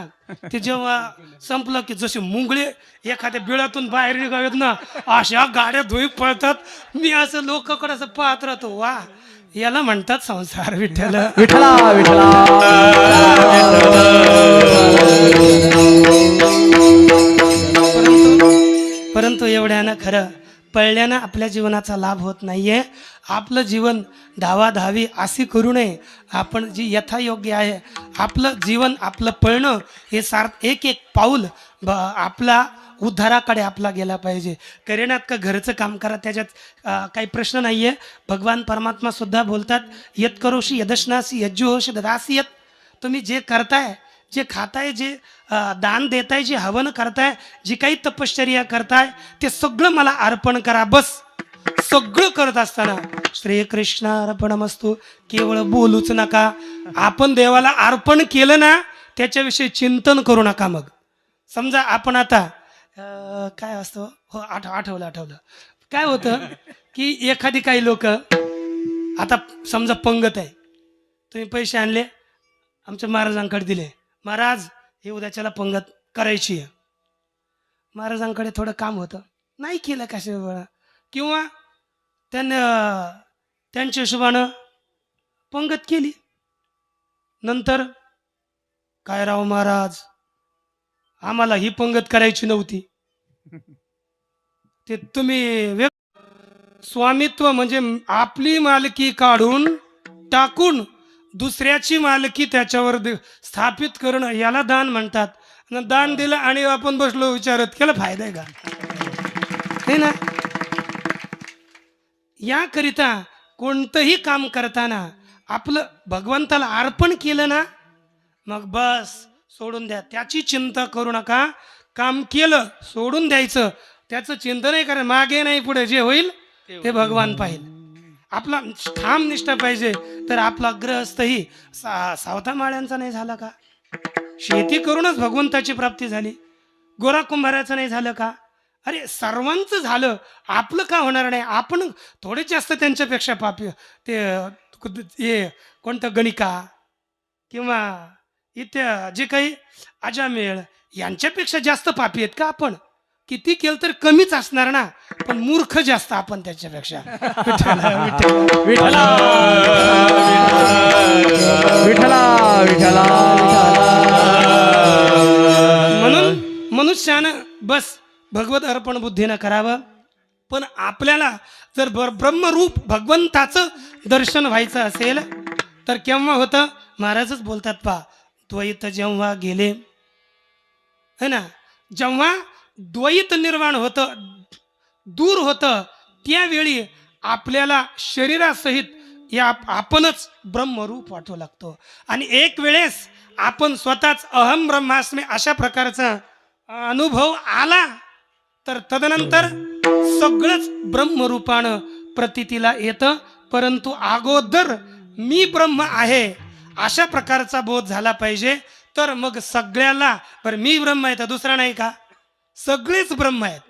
Speaker 2: ते जेव्हा संपलं की जसे मुंगळे एखाद्या बिळातून बाहेर निघावेत ना, अशा गाड्या धुई पळतात. मी असं लोकांकडे असं पाहत राहतो, वा, याला म्हणतात संसार. विठ्ठल
Speaker 1: विठला विठला.
Speaker 2: परंतु एवढ्यानं खरं पळल्यानं आपल्या जीवनाचा लाभ होत नाहीये. आपलं जीवन धावाधावी अशी करू नये. आपण जी यथायोग्य आहे आपलं जीवन, आपलं पळणं हे एक एक पाऊल आपला उद्धाराकडे आपला गेला पाहिजे. करेनात का घरचं काम करा, त्याच्यात काही प्रश्न नाही आहे. भगवान परमात्मा सुद्धा बोलतात, यत करोशी यदशनासी यज्जुहोशी ददासी यत. तुम्ही जे करताय, जे खाताय, जे दान देताय, जे हवन करताय, जी काही तपश्चर्या करताय, ते सगळं मला अर्पण करा. बस सगळं करत असताना श्रीकृष्ण अर्पणमस्तु, केवळ बोलूच नका. आपण देवाला अर्पण केलं ना, त्याच्याविषयी चिंतन करू नका. मग समजा आपण आता काय असतं, हो आठवलं काय होतं की एखादी काही लोक आता समजा पंगत आहे, तुम्ही पैसे आणले, आमच्या महाराजांकडे दिले, महाराज हे उद्याच्याला पंगत करायची आहे, महाराजांकडे थोडं काम होतं, नाही केलं कशा, किंवा त्यांच्या हिशोबानं पंगत केली. नंतर काय राव महाराज, आम्हाला ही पंगत करायची नव्हती. ते तुम्ही स्वामित्व म्हणजे आपली मालकी काढून टाकून दुसऱ्याची मालकी त्याच्यावर स्थापित करणं, याला दान म्हणतात. दान दिलं आणि आपण बसलो विचारत, केला फायदा आहे का? नाही ना. याकरिता कोणतंही काम करताना आपलं भगवंताला अर्पण केलं ना, मग बस सोडून द्या, त्याची चिंता करू नका. काम केलं सोडून द्यायचं, त्याचं चिंता नाही करायचं. मागे नाही पुढे, जे होईल ते भगवान पाहिल. आपला ठाम निष्ठा पाहिजे. तर आपला ग्रहस्थही सावता माळ्यांचा नाही झाला का? शेती करूनच भगवंताची प्राप्ती झाली. गोरा कुंभाराचं नाही झालं का? अरे सर्वांचं झालं, आपलं का होणार नाही? आपण थोडे जास्त त्यांच्यापेक्षा पापी, ते कोणतं गणिका किंवा इत्या जे काही अजामेळ यांच्यापेक्षा जास्त पापी आहेत का आपण? किती केलं तर कमीच असणार ना, पण मूर्ख जास्त आपण त्याच्यापेक्षा.
Speaker 1: विठला विठला विठला.
Speaker 2: म्हणून मनुष्यानं बस भगवत अर्पण बुद्धीनं करावं. पण आपल्याला जर ब्रह्मरूप भगवंताचं दर्शन व्हायचं असेल तर केव्हा होतं? महाराजच बोलतात पा, द्वैत जेव्हा गेले है ना, जेव्हा द्वैत निर्माण होतं, दूर होतं, त्यावेळी आपल्याला शरीरासहित आपणच ब्रह्मरूप वाटू लागतो. आणि एक वेळेस आपण स्वतःच अहम ब्रह्मास्मी अशा प्रकारचा अनुभव आला तर तदनंतर सगळंच ब्रह्मरूपानं प्रतीतीला येतं. परंतु अगोदर मी ब्रह्म आहे अशा प्रकारचा बोध झाला पाहिजे. तर मग सगळ्याला, बरं मी ब्रह्म आहे तर दुसरा नाही का? सगळेच ब्रह्म आहेत.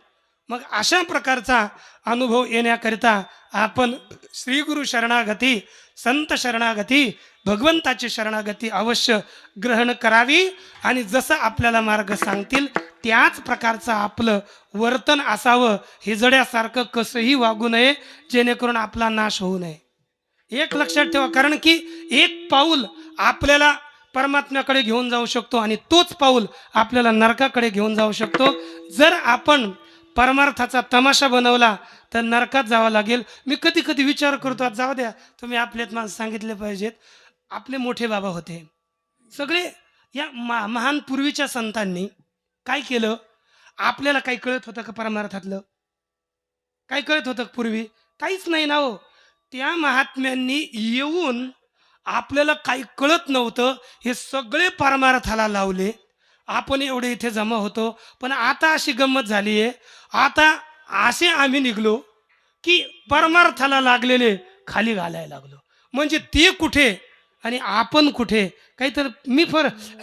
Speaker 2: मग अशा प्रकारचा अनुभव येण्याकरिता आपण श्री गुरु शरणागती, संत शरणागती, भगवंताची शरणागती अवश्य ग्रहण करावी. आणि जसं आपल्याला मार्ग सांगतील त्याच प्रकारचं आपलं वर्तन असावं. हिजड्यासारखं कसंही वागू नये, जेणेकरून आपला नाश होऊ नये. एक लक्षात ठेवा, कारण की एक पाऊल आपल्याला परमात्म्याकडे घेऊन जाऊ शकतो आणि तोच पाऊल आपल्याला नरकाकडे घेऊन जाऊ शकतो. जर आपण परमार्थाचा तमाशा बनवला तर नरकात जावं लागेल. मी कधी कधी विचार करतो, जाऊ द्या तुम्ही आपल्यात माणसं सांगितले पाहिजेत. आपले मोठे बाबा होते सगळे, या महान पूर्वीच्या संतांनी काय केलं? आपल्याला काही कळत होतं का परमार्थातलं? काय कळत होतं पूर्वी? काहीच नाही ना हो. त्या महात्म्यांनी येऊन आपल्याला काही कळत नव्हतं, हे सगळे परमार्थाला लावले. आपण एवढे इथे जमा होतो. पण आता अशी गंमत झाली आहे, आता असे आम्ही निघलो की परमार्थाला लागलेले खाली घालायला लागलो. म्हणजे ते कुठे आणि आपण कुठे? काहीतरी मी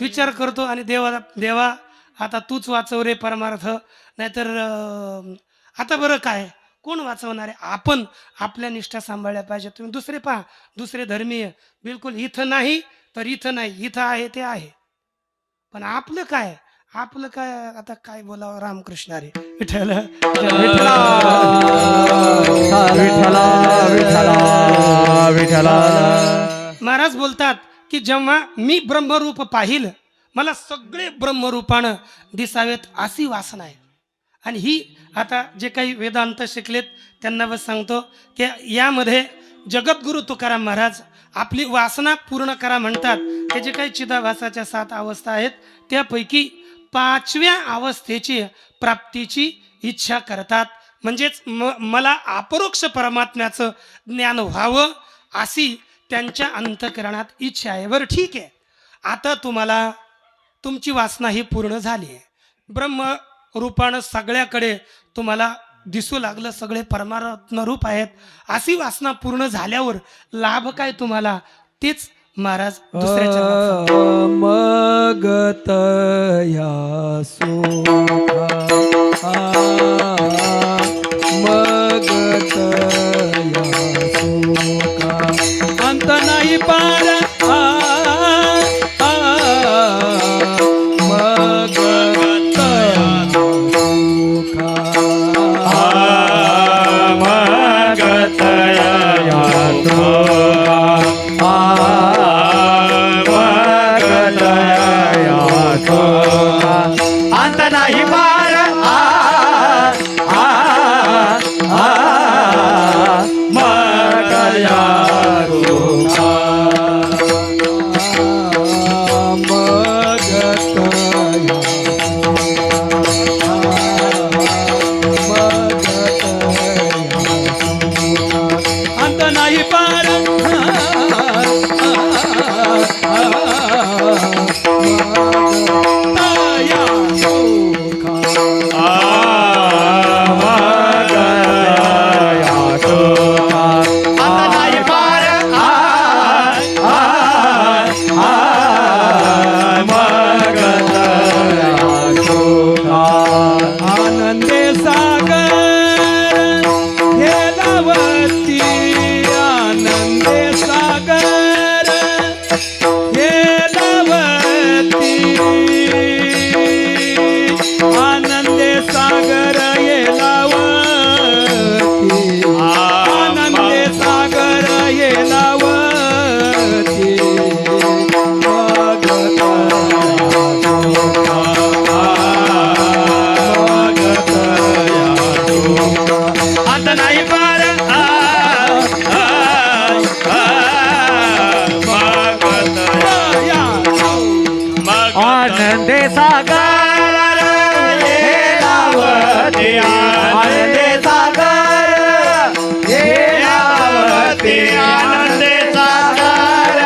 Speaker 2: विचार करतो आणि देवा आता तूच वाचव रे परमार्थ, नाहीतर आता बरं काय, कोण वाचवणार आहे? आपण आपल्या निष्ठा सांभाळल्या पाहिजे. तुम्ही दुसरे पहा, दुसरे धर्मीय बिलकुल इथं नाही तर इथं नाही, इथं आहे ते आहे. पण आपलं काय? आपलं काय? आता काय बोलावं? रामकृष्ण हरी विठ्ठल
Speaker 1: विठला विठला विठला विठला.
Speaker 2: महाराज बोलतात की जेव्हा मी ब्रह्मरूप पाहिल, मला सगळे ब्रह्मरूपानं दिसावेत अशी वासना आहे. आणि ही आता जे काही वेदांत शिकलेत त्यांना बस सांगतो की यामध्ये जगद्गुरु तुकाराम महाराज आपली वासना पूर्ण करा म्हणतात. हे जे काही चिदाभासाच्या 7 अवस्था आहेत त्यापैकी 5व्या अवस्थेची प्राप्तीची इच्छा करतात. म्हणजेच मला अपरोक्ष परमात्म्याचं ज्ञान व्हावं अशी त्यांच्या अंतःकरणात इच्छा आहे. बरं ठीक आहे, आता तुम्हाला तुमची वासना ही पूर्ण झाली आहे. ब्रह्मरूपानं सगळ्याकडे तुम्हाला दिसू लागलं, सगळे परमात्मा रूप आहेत. अशी वासना पूर्ण झाल्यावर लाभ काय तुम्हाला? तेच महाराज दुसऱ्याच्या
Speaker 3: मगतया सुखा मगतया सुखा अंत नाही पार मगतया नाही पार तया सुखा
Speaker 4: आता नाही पार
Speaker 3: आनंदे सागर हेलावती आनंदे सागर हेलावती आनंदे सागर हेलावती आनंदे सागर हेलावती
Speaker 4: आता नाही पार
Speaker 1: आनंदे सागर
Speaker 4: हेलावती आनंदे सागर हेलावती आनंदे सागर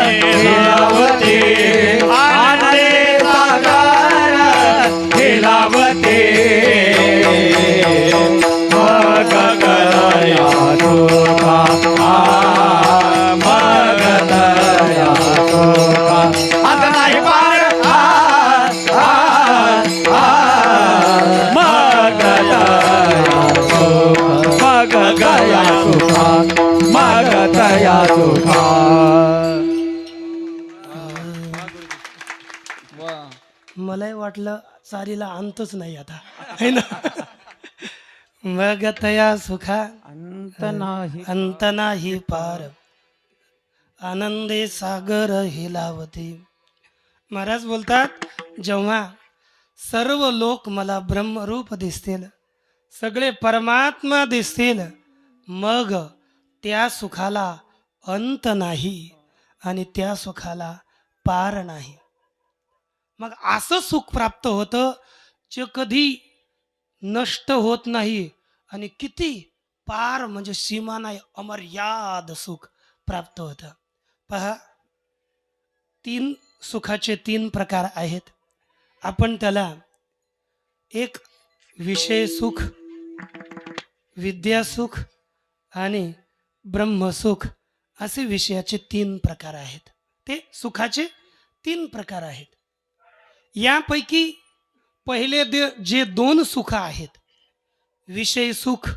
Speaker 4: हेलावती आनंदे सागर हेलावती मग गया तुका मग गया तुका आता नाही पार मग गया सुखा मग गया सुखा
Speaker 2: मलाही वाटलं चारीला अंतच नाही आता है ना मग तया सुखा
Speaker 3: अंत नाही
Speaker 2: अंत नाही पार आनंदे सागर हेलावती. महाराज बोलतात जेव्हा सर्व लोक मला ब्रह्मरूप दिसतील सगळे परमात्मा दिसतील मग त्या सुखाला अंत नाही आणि त्या सुखाला पार नाही. मग असं सुख प्राप्त होतं जे कधी नष्ट होत नाही आणि किती पार म्हणजे सीमा नाही अमर्याद सुख प्राप्त होतं. पहा तीन सुखाचे तीन प्रकार आहेत. आपण त्याला एक विषय सुख विद्या सुख आणि ब्रह्मसुख असे विषयाचे तीन प्रकार आहेत. ते सुखाचे तीन प्रकार आहेत. यापैकी पहिले जे दोन सुख आहेत विषय सुख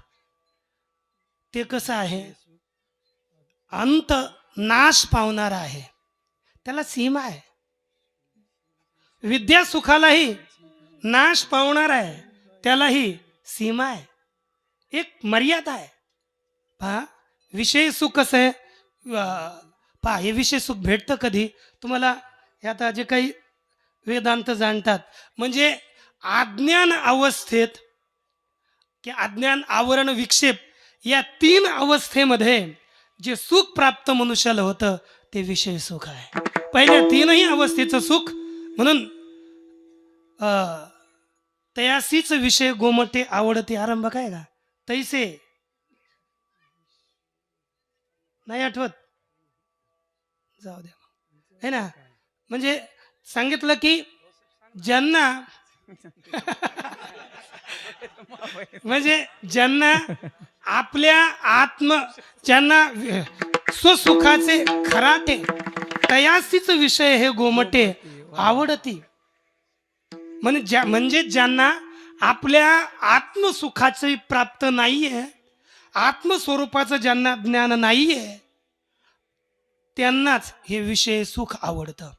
Speaker 2: ते कसं आहे अंत नाश पावणारा आहे त्याला सीमा आहे. विद्या सुखालाही नाश पावणार आहे त्यालाही सीमा आहे एक मर्यादा आहे. पहा विषय सुख कसं आहे पहा हे विषय सुख भेटतं कधी तुम्हाला हे आता जे काही वेदांत जाणतात म्हणजे अज्ञान अवस्थेत की अज्ञान आवरण विक्षेप या तीन अवस्थेमध्ये जे सुख प्राप्त मनुष्याला होतं ते विषय सुख आहे. पहिल्या तीनही अवस्थेचं सुख म्हणून तयासीच विषय गोमटे आवडते आरंभ काय का तैसे नाही आठवत जाऊ द्या है ना. म्हणजे सांगितलं की ज्यांना म्हणजे ज्यांना आपल्या ज्यांना स्वसुखाचे खराटे तयासीच विषय हे गोमटे आवडती म्हणजे ज्यांना आपल्या आत्मसुखाचे प्राप्त नाहीये आत्मस्वरूपाचं ज्यांना ज्ञान नाहीये त्यांनाच हे विषय सुख आवडतं.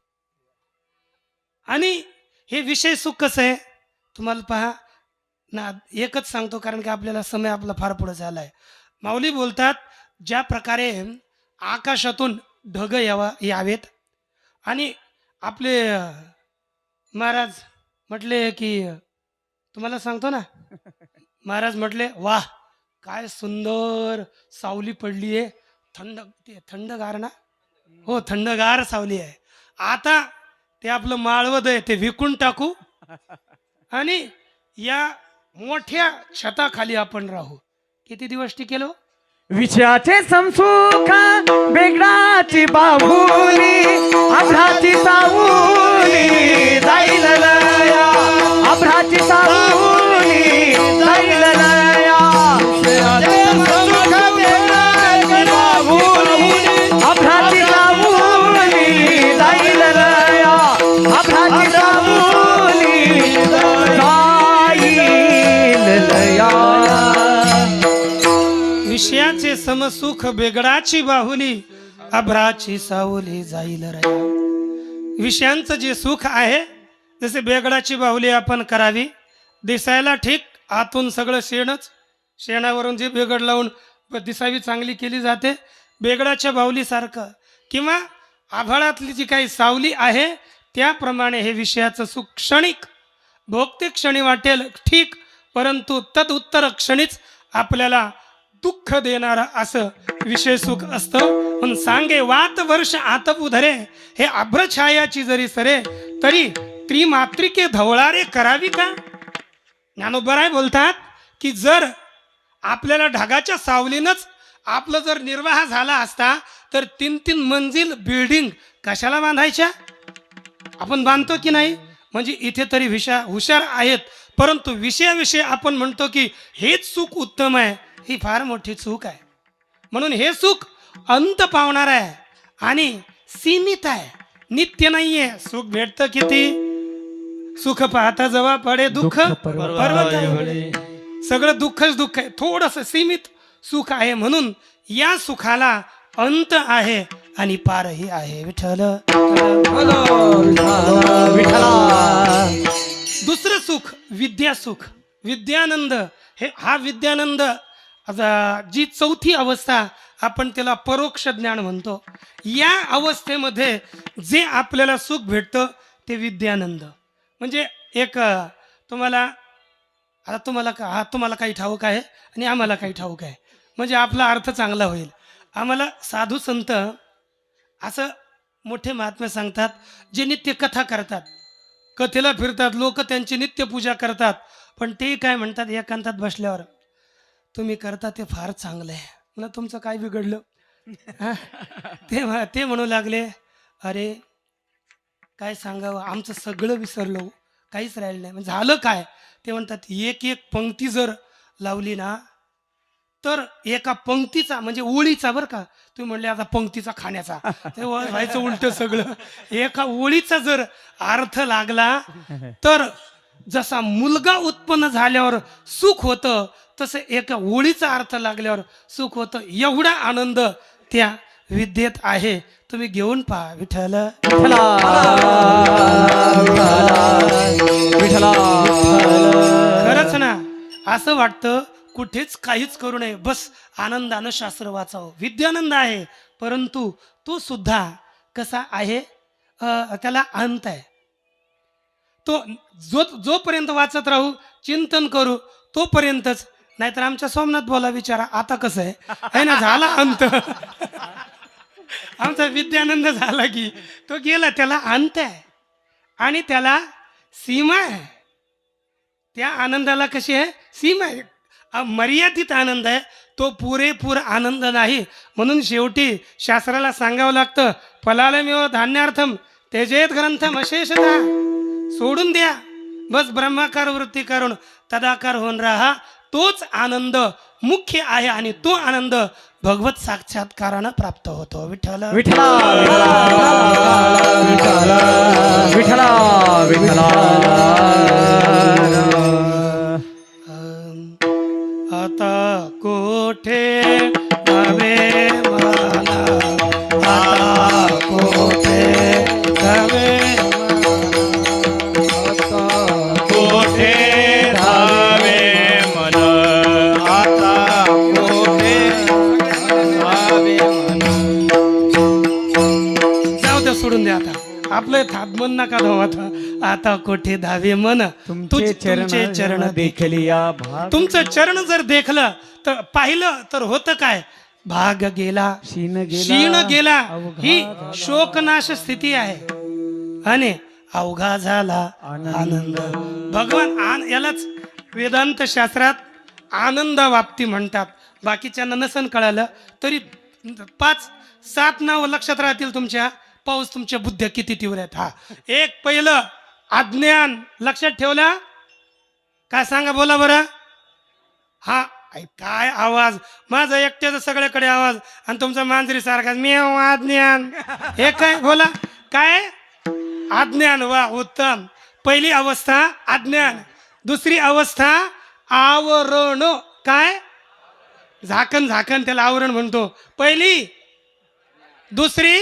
Speaker 2: आणि हे विषय सुख कसं आहे तुम्हाला पहा ना एकच सांगतो कारण की आपल्याला समय आपला फार पुढे झाला आहे. माऊली बोलतात ज्या प्रकारे आकाशातून ढग यावेत आणि आपले महाराज म्हटले की तुम्हाला सांगतो ना महाराज म्हटले वाह काय सुंदर सावली पडली आहे थंडगार ना हो थंडगार सावली आहे. आता ते आपलं माळवद आहे ते विकून टाकू आणि या मोठ्या छताखाली आपण राहू. किती दिवस टिकेलो
Speaker 1: विषयाचे समसुख वेगळाची बाहुली आभ्राची सावली जाईल लया आभ्राची सावली जाईल लया आभ्राची सावली जाईल लया आभ्राची सावली जाईल लया
Speaker 2: विषयाचे समसुख बेगडाची बाहुली अभ्राची सावली जाईल रया. विषयांचं जे सुख आहे जसे बेगडाची बाहुली आपण करावी, दिसायला ठीक, आतून सगळं शेणच, शेणावरून जे बेगड लावून दिसावी चांगली केली जाते, बेगडाच्या बाहुलीसारखं किंवा आभाळातली जी काही सावली आहे त्याप्रमाणे हे विषयाचं सुख क्षणिक, भोगते क्षणी वाटेल ठीक, परंतु तद उत्तर क्षणीच आपल्याला दुःख देणारा असं विषय सुख असतं. पण सांगे वात वर्ष आतप उधरे हे अभ्रछायाची जरी सरे तरी त्रिमात्रिके धवळारे करावी का. ज्ञानोबराय बोलतात की जर आपल्याला ढगाच्या सावलीनंच आपलं जर निर्वाह झाला असता तर 3-3 मंजिल बिल्डिंग कशाला बांधायच्या. आपण बांधतो की नाही. म्हणजे इथे तरी हुशार आहेत, परंतु विषयाविषयी आपण म्हणतो की हेच सुख उत्तम आहे, ही फार मोठी चूक आहे. म्हणून हे सुख अंत पावणार आहे आणि सीमित आहे, नित्य नाहीये. सुख भेटतं किती, सुख पाहता जवा पडे दुःख पर्वत, सगळं दुःखच दुःख आहे, थोडंसं सीमित सुख आहे. म्हणून या सुखाला अंत आहे आणि पारही आहे. विठ्ठल दुसरं सुख विद्या सुख, विद्यानंद. हा विद्यानंद जी चौथी अवस्था आपण त्याला परोक्ष ज्ञान म्हणतो. या अवस्थेमध्ये जे आपल्याला सुख भेटतं ते विद्यानंद. म्हणजे एक तुम्हाला काही ठाऊक आहे आणि आम्हाला काही ठाऊक आहे, म्हणजे आपला अर्थ चांगला होईल. आम्हाला साधू संत असं मोठे महात्मे सांगतात जे नित्य कथा करतात, कथेला फिरतात, लोक त्यांची नित्य पूजा करतात, पण ते काय म्हणतात एकांतात बसल्यावर, तुम्ही करता ते फार चांगलं आहे, मला तुमचं काय बिघडलं. ते म्हणू लागले, अरे काय सांगावं, आमचं सगळं विसरलो, काहीच राहिलं नाही. म्हणजे झालं काय. ते म्हणतात एक एक पंक्ती जर लावली ना तर एका पंक्तीचा, म्हणजे ओळीचा, बरं का, तुम्ही म्हणले आता पंक्तीचा खाण्याचा, ते व्हायचं उलट सगळं. एका ओळीचा जर अर्थ लागला तर जसा मुलगा उत्पन्न झाल्यावर सुख होतं तसं एका ओळीचा अर्थ लागल्यावर सुख होतं. एवढा आनंद त्या विद्येत आहे. तुम्ही घेऊन पहा. विठ्ठल खरंच ना, असं वाटतं कुठेच काहीच करू नये, बस आनंदानं शास्त्र वाचावं. विद्यानंद आहे, परंतु तो सुद्धा कसा आहे, त्याला अंत आहे. तो जोपर्यंत वाचत राहू, चिंतन करू, तोपर्यंतच. नाहीतर आमच्या सोमनाथ बोला विचारा, आता कसं आहे ना, झाला अंत. आमचा विद्यानंद झाला की तो गेला, त्याला अंत आहे आणि त्याला सीमा आहे. त्या आनंदाला कशी आहे, सीमा आहे, मर्यादित आनंद आहे, तो पुरेपूर आनंद नाही. म्हणून शेवटी शास्त्राला सांगावं लागतं, फलालमेव धान्यार्थम तेजेत ग्रंथम अशेषता. सोडून द्या, बस ब्रह्माकार वृत्ती करून तदाकार होऊन राहा. तोच आनंद मुख्य आहे आणि तो आनंद भगवत साक्षात्कारानं प्राप्त होतो. विठ्ठल
Speaker 1: विठ्ठला विठ्ठला विठ्ठला विठ्ठला.
Speaker 2: आता कोठे धावे मला, आता कोठे धावे
Speaker 4: कोठे धावे मन, आता कोठे धावे मन.
Speaker 2: जाऊ द्या, सोडून द्या आता आपलं थातमन नका धाव. आता कोठे धावे मन, तुमचे चरण
Speaker 1: देखली या भाग.
Speaker 2: तुमचं चरण जर देखलं तर पाहिलं तर होतं काय, भाग गेला, क्षीण गेला. ही शोकनाश स्थिती आहे आणि अवघा झाला आनंद. भगवान यालाच वेदांत शास्त्रात आनंद वाप्ती म्हणतात. बाकीच्यांना नसन कळालं तरी 5-7 नाव लक्षात राहतील तुमच्या. पाऊस तुमच्या बुद्ध्या किती तीव्र आहेत. हा, एक पहिलं अज्ञान लक्षात ठेवला काय सांगा बोला बरं. हा, काय आवाज माझा एकट्याचा सगळ्याकडे आवाज आणि तुमचा मांजरी सारखा मी अज्ञान. हे काय बोला काय अज्ञान. वा उत्तम. पहिली अवस्था अज्ञान. दुसरी अवस्था आवरण. काय झाकण झाकण त्याला आवरण म्हणतो. पहिली दुसरी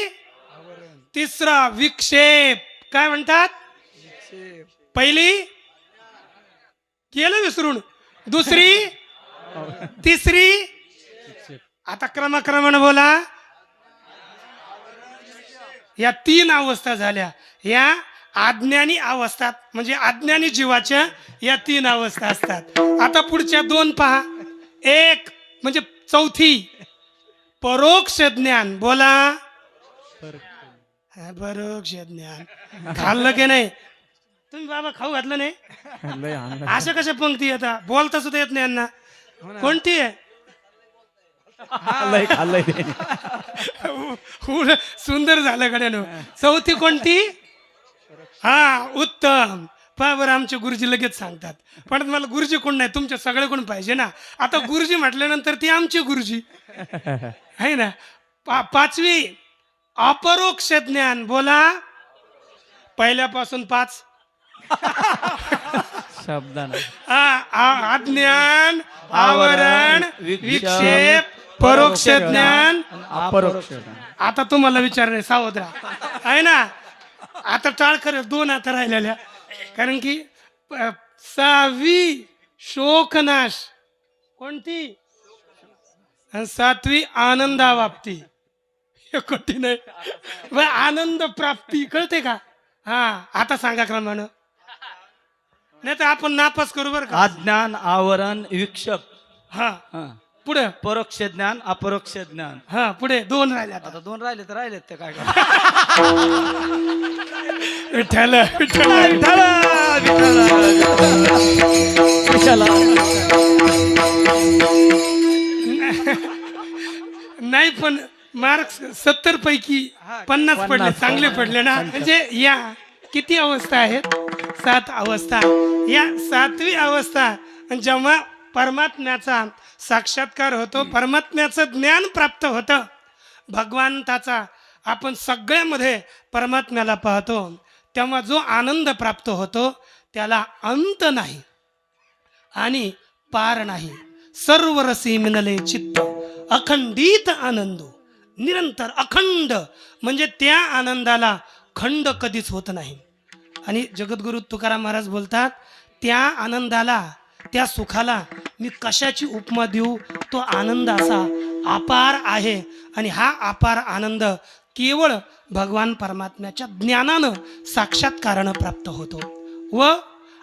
Speaker 2: तिसरा विक्षेप. काय म्हणतात पहिली केलं विसरून. दुसरी तिसरी आता क्रमाक्रमाने बोला. या 3 अवस्था झाल्या. या अज्ञानी अवस्थात म्हणजे अज्ञानी जीवाच्या या 3 अवस्था असतात. आता पुढच्या 2 पहा. एक म्हणजे चौथी परोक्ष ज्ञान. बोला परोक्ष ज्ञान. खाल्लं की नाही तुम्ही बाबा खाऊ घातलं नाही.
Speaker 1: लय आणलं.
Speaker 2: अशा कशा पंक्ती आता बोलता सुद्धा येत नाही यांना. कोणती आहे
Speaker 1: लय खाल्लंय ते.
Speaker 2: सुंदर झालं गड्यानो. चौथी कोणती. हा उत्तम. पहा बरं आमचे गुरुजी लगेच सांगतात. पण मला गुरुजी कोण नाही तुमच्या सगळे कोण पाहिजे ना. आता गुरुजी म्हटल्यानंतर ती आमची गुरुजी आहे ना. 5वी अपरोक्ष ज्ञान. बोला पहिल्यापासून 5
Speaker 1: शब्दानं
Speaker 2: अज्ञान आवरण विक्षेप परोक्ष ज्ञान
Speaker 1: अपरोक्ष.
Speaker 2: आता तुम्हाला विचारणे सावध राहा आहे ना. आता टाळ कर 2 आता राहिलेल्या. कारण की 6वी शोकनाश कोणती आणि 7वी आनंदावाप्ती. हे कठीण आहे. आनंद प्राप्ती कळते का. हा आता सांगा क्रमानं नाही तर आपण नापास करू बरं का.
Speaker 4: अज्ञान आवरण विक्षेप.
Speaker 2: हा पुढे
Speaker 4: परोक्ष ज्ञान अपरोक्ष ज्ञान.
Speaker 2: हा पुढे 2 राहिले.
Speaker 4: आता 2 राहिले तर राहिलेत ते काय
Speaker 2: विठ्ठल विठ्ठल नाही पण मार्क्स 70 पैकी 50 पडले. चांगले पडले ना. म्हणजे या किती अवस्था आहेत 7 अवस्था. या 7वी अवस्था जेव्हा परमात्म्याचा साक्षात्कार होतो परमात्म्याचं ज्ञान प्राप्त होतं भगवंताचा आपण सगळ्यामध्ये परमात्म्याला पाहतो तेव्हा जो आनंद प्राप्त होतो त्याला अंत नाही आणि पार नाही. सर्व रसी मिनले चित्त अखंडित आनंदो. निरंतर अखंड म्हणजे त्या आनंदाला खंड कधीच होत नाही. आणि जगद्गुरु तुकाराम महाराज बोलतात त्या आनंदाला त्या सुखाला मी कशाची उपमा देऊ. तो आनंद असा अपार आहे आणि हा अपार आनंद केवळ भगवान परमात्म्याच्या ज्ञानानं साक्षात्कारानं प्राप्त होतो. व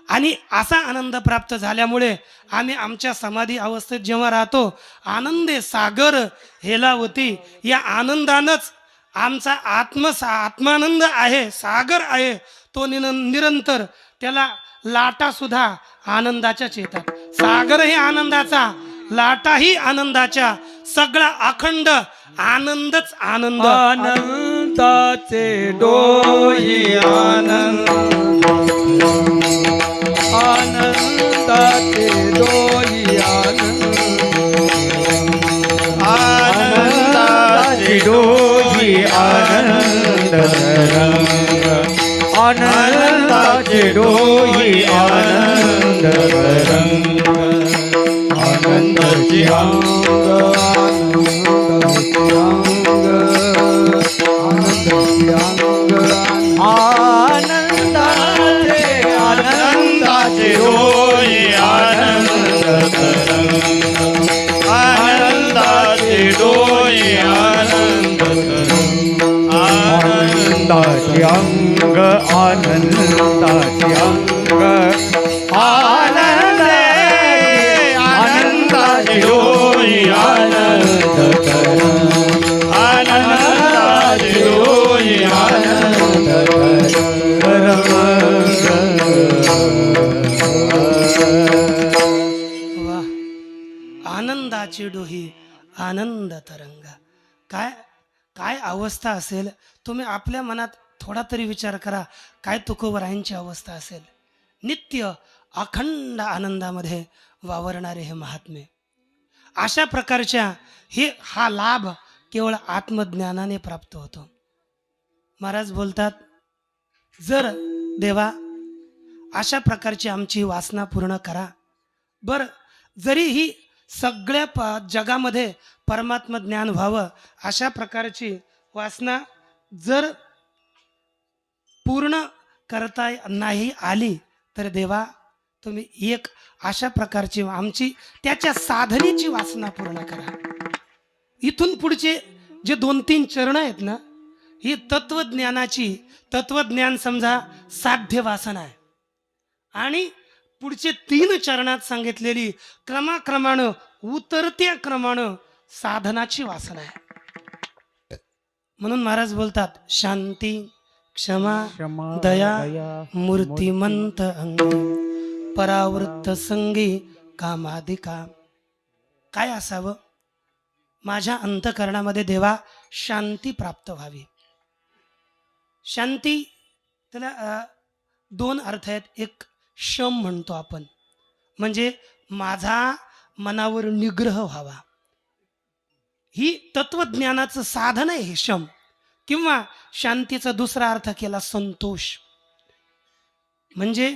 Speaker 2: आणि असा आनंद प्राप्त झाल्यामुळे आम्ही आमच्या समाधी अवस्थेत जेव्हा राहतो आनंदे सागर हेलावती. या आनंदानंच आमचा आत्मानंद आहे सागर आहे तो निरंतर. त्याला लाटा सुद्धा आनंदाच्याच येतात. सागर हे आनंदाचा लाटाही आनंदाच्या. सगळा अखंड आनंदच आनंद.
Speaker 1: अनंताचे डोई आनंद आनंदाचे डोई आनंद आनंदाचे डोई आनंद रंग आनंदाचे डोई आनंद रंग आनंदाचे अंग आनंदाचे आनंदाचे डोई आनंद आनंदाचे डोई आनंद आनंदाचे अंग आनंदाचे अंग आनंदाचे डोई आनंद आनंदाचे डोई आनंद
Speaker 2: वा आनंदाची डोही काय काय अवस्था असेल. तुम्ही आपल्या मनात थोडा तरी विचार करा, काय तुकोबरायांची अवस्था असेल. नित्य अखंड आनंदामध्ये वावरणारे हे महात्मे. अशा प्रकारच्या हा लाभ केवळ आत्मज्ञानाने प्राप्त होतो. महाराज बोलतात, जर देवा अशा प्रकारची आमची वासना पूर्ण करा. बरं, जरी ही सगळ्या जगामध्ये परमात्म ज्ञान व्हावं अशा प्रकारची वासना जर पूर्ण करता नाही आली, तर देवा तुम्ही एक अशा प्रकारची आमची त्याच्या साधनेची वासना पूर्ण करा. इथून पुढचे जे 2-3 चरण आहेत ना, ही तत्वज्ञान समजा साध्य वासना आहे. आणि पुढचे 3 चरणात सांगितलेली क्रमाक्रमानं उतरत्या क्रमानं साधनाची वासना आहे. म्हणून महाराज बोलतात, शांती, क्षमा, दया, मूर्तिमंत अंगी, परावृत्त संगी, कामाधिका. काय असावं? माझ्या अंतःकरणामध्ये देवा शांती प्राप्त व्हावी. शांती त्याला 2 अर्थ आहेत. एक शम म्हणतो आपण, म्हणजे माझा मनावर निग्रह व्हावा. ही तत्वज्ञानाचं साधन आहे हे शम. किंवा शांतीचा दुसरा अर्थ केला संतोष, म्हणजे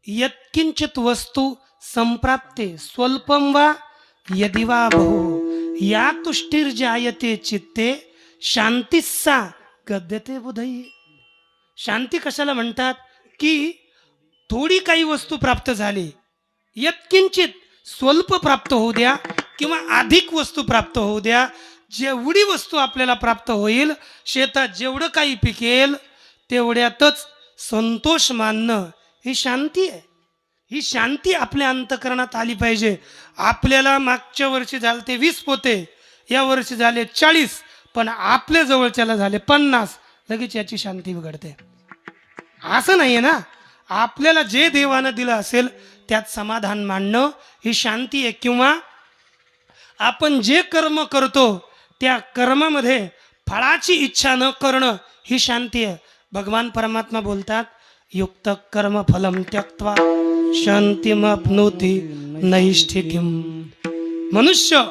Speaker 2: यत्किंचित वस्तू संप्राप्ते स्वल्पम वा यदि वा बहु या तुष्टिर्जायते चित्ते शांतीस्सा गद्यते बुधई. शांती कशाला म्हणतात? की थोडी काही वस्तू प्राप्त झाली, यत्किंचित स्वल्प प्राप्त होऊ द्या किंवा अधिक वस्तू प्राप्त होऊ द्या, जेवढी वस्तू आपल्याला प्राप्त होईल, शेतात जेवढं काही पिकेल तेवढ्यातच संतोष मानणं ही शांती आहे. ही शांती आपल्या अंतःकरणात आली पाहिजे. आपल्याला मागच्या वर्षी झाले ते 20 पोते, या वर्षी झाले 40, पण आपल्या जवळच्याला झाले 50, लगेच याची शांती बिघडते. असं नाहीये ना. आपल्याला जे देवानं दिलं असेल त्यात समाधान मानणं ही शांती आहे. किंवा आपण जे कर्म करतो त्या कर्मामध्ये फळाची इच्छा न करणं ही शांती आहे. भगवान परमात्मा बोलतात, युक्त कर्म फलम त्यक्त्वा शांतिमप्नोति नैष्ठिकीम. मनुष्य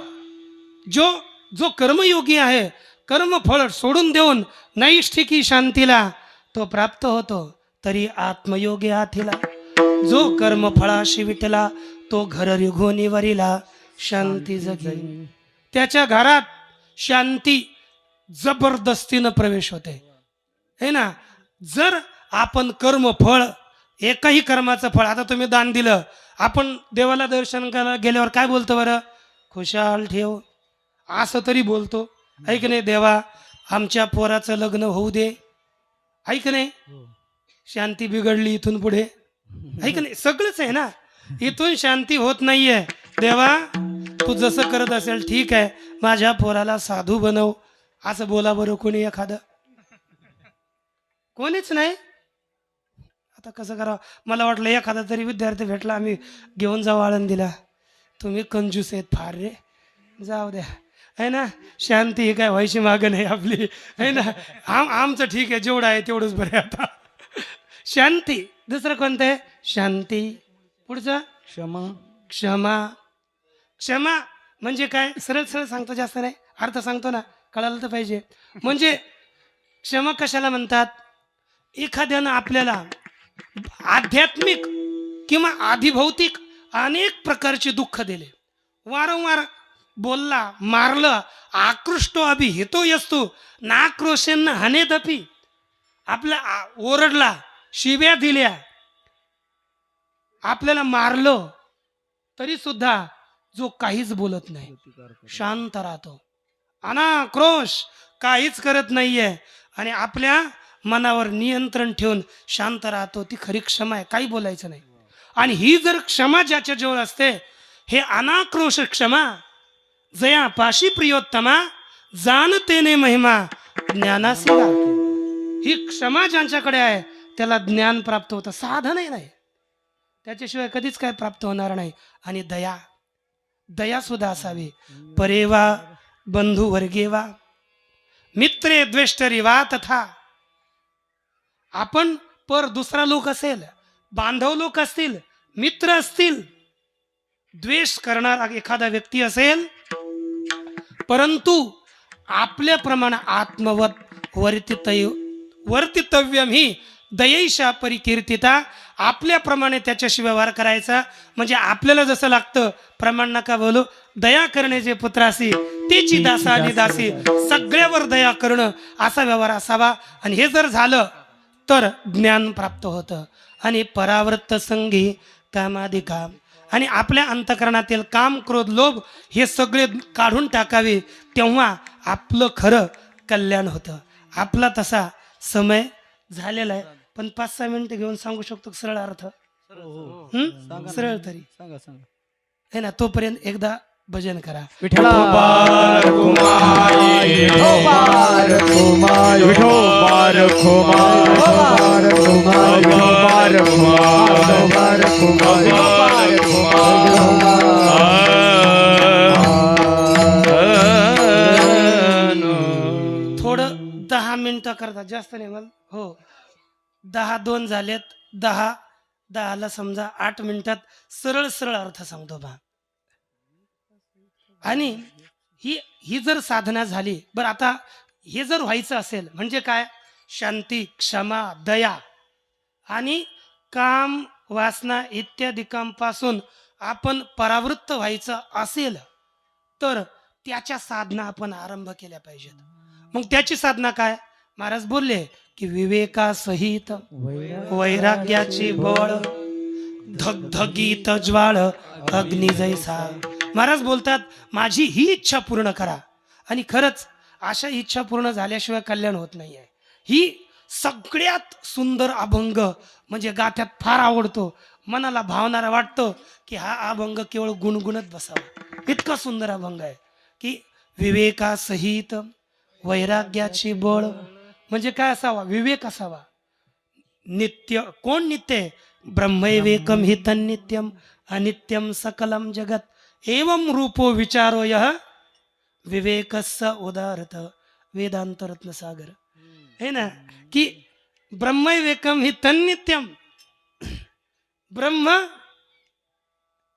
Speaker 2: जो कर्मयोगी आहे, कर्मफळ सोडून देऊन नैष्ठिकी शांतीला तो प्राप्त होतो. तरी आत्मयोगी आथिला जो कर्मफळाशी विटला, तो घर रिघोनीवरीला शांती जगी. त्याच्या घरात शांती जबरदस्तीनं प्रवेश होते, है ना. जर आपण कर्मफळ, एकही कर्माचं फळ, आता तुम्ही दान दिलं, आपण देवाला दर्शन करायला गेल्यावर काय बोलतो बरं? खुशाल ठेव, असं तरी बोलतो, ऐक नाही. देवा आमच्या पोराचं लग्न होऊ दे, ऐक नाही. शांती बिघडली इथून पुढे, ऐक नाही. सगळंच आहे ना. इथून शांती होत नाहीये. देवा तू जसं करत असेल ठीक आहे, माझ्या पोराला साधू बनव, असं बोला बरं कोणी एखादं? कोणीच नाही. आता कसं करावं? मला वाटलं एखादा तरी विद्यार्थी भेटला, आम्ही घेऊन जाऊ आळंदीला. तुम्ही कंजूस आहेत फार रे, जाऊ द्या, है ना. शांती ही काय व्हायची मागं नाही आपली, है ना. आमचं ठीक आहे, जेवढं आहे तेवढंच बरं आहे. आता शांती. दुसरं कोणतं आहे? शांती. पुढचं क्षमा. क्षमा म्हणजे काय? सरळ सरळ सांगतो, जास्त नाही, अर्थ सांगतो ना, कळालं तर पाहिजे. म्हणजे क्षमा कशाला म्हणतात? एखाद्यानं आपल्याला आध्यात्मिक किंवा आधिभौतिक अनेक प्रकारचे दुःख दिले, वारंवार बोलला, मारलं, आकृष्टो अभि हितो यस्तु नाक्रोशेन हनेदपि, आपला ओरडला, शिव्या दिल्या, आपल्याला मारलं, तरी सुद्धा जो काहीच बोलत नाही, शांत राहतो, अनाक्रोश, काहीच करत नाहीये, आणि आपल्या मनावर नियंत्रण ठेवून शांत राहतो, ती खरी क्षमा आहे. काही बोलायचं नाही. आणि ही जर क्षमा ज्याच्या जवळ असते, हे अनाक्रोश क्षमा, जया पाशी प्रियोत्तमा जाणतेने महिमा ज्ञानासिला. ही क्षमा ज्यांच्याकडे आहे त्याला ज्ञान प्राप्त होतं, साधनही नाही, त्याच्याशिवाय कधीच काय प्राप्त होणार नाही. आणि दया, दया सुद्धा असावी. परेवा बंधू वर्गेवा, मित्रे द्वेष्टरी वा तथा. आपण पर दुसरा लोक असेल, बांधव लोक असतील, मित्र असतील, द्वेष करणारा एखादा व्यक्ती असेल, परंतु आपल्याप्रमाणे आत्मवत वर्तितव्यम ही दयैषा परिकीर्तिता. आपल्याप्रमाणे त्याच्याशी व्यवहार करायचा, म्हणजे आपल्याला जसं लागतं प्रमाण नका बोलू. दया करणे जे पुत्रासी तेची दासा आणि दासी, सगळ्यावर दया करणं असा व्यवहार असावा. आणि हे जर झालं तर ज्ञान प्राप्त होतं. आणि परावृत्त संगी कामाधिका, आणि आपल्या अंतकरणातील काम क्रोध लोभ हे सगळे काढून टाकावे, तेव्हा आपलं खरं कल्याण होतं. आपला तसा समय झालेला आहे, पण 5-6 मिनिटं घेऊन सांगू शकतो सरळ अर्थ. सरळ तरी हे ना. तोपर्यंत एकदा भजन करा.
Speaker 1: विठोबार कुमारी, विठोबार कुमारी, विठोबार कुमारी, विठोबार कुमारी, विठोबार कुमारी, विठोबार कुमारी.
Speaker 2: थोडं 10 मिनिटं करता, जास्त नाही मला. हो 10-2 झालेत. 10ला समजा 8 मिनिटात सरळ सरळ अर्थ सांगतो बा. आणि ही जर साधना झाली, बरं आता हे जर व्हायचं असेल म्हणजे काय, शांती, क्षमा, दया आणि काम वासना इत्यादिकांपासून आपण परावृत्त व्हायचं असेल तर त्याच्या साधना आपण आरंभ केल्या पाहिजेत. मग त्याची साधना काय, महाराज बोलले की विवेकासहित वैराग्याची बळ धगधगीत ज्वाळ अग्नी जैसा. महाराज बोलतात माझी ही इच्छा पूर्ण करा. आणि खरंच अशा इच्छा पूर्ण झाल्याशिवाय कल्याण होत नाहीये. ही सगळ्यात सुंदर अभंग म्हणजे गाथ्यात फार आवडतो, मनाला भावणारा वाटतं की हा अभंग केवळ गुणगुणत बसावा. इतका सुंदर अभंग आहे की विवेकासहित वैराग्याची बळ म्हणजे काय असावा, विवेक असावा. नित्य कोण नित्य आहे, ब्रह्मैवेकम हि तन्नित्यम अनित्यम सकलम जगत एवं रूपो विचारो यह विवेकस्य उदारत वेदांत रत्न सागर. है ना की ब्रह्मैवेकम हि तन्नित्यम, ब्रह्म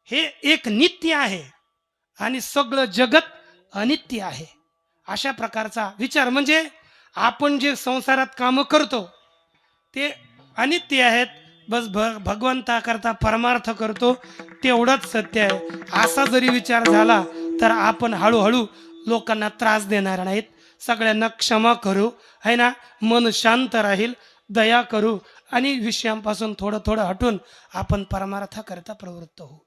Speaker 2: हे एक नित्य आहे आणि सगळं जगत अनित्य आहे. अशा प्रकारचा विचार म्हणजे आपण जे संसारात कामं करतो ते अनित्य आहेत, बस भगवंताकरता परमार्थ करतो तेवढंच सत्य आहे. असा जरी विचार झाला तर आपण हळूहळू लोकांना त्रास देणार नाहीत, सगळ्यांना क्षमा करू, है ना, मन शांत राहील, दया करू आणि विषयांपासून थोडं थोडं हटून आपण परमार्थाकरता प्रवृत्त होऊ.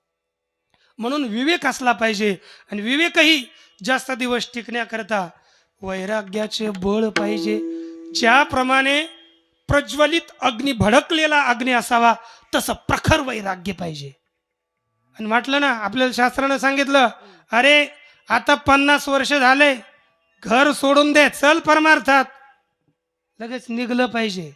Speaker 2: म्हणून विवेक असला पाहिजे. आणि विवेकही जास्त दिवस टिकण्याकरता वैराग्याचे बळ पाहिजे. ज्याप्रमाणे प्रज्वलित अग्नी, भडकलेला अग्नी असावा तसं प्रखर वैराग्य पाहिजे. आणि म्हटलं ना आपल्याला शास्त्रानं सांगितलं, अरे आता 50 वर्ष झाले, घर सोडून दे, चल परमार्थात, लगेच निघलं पाहिजे.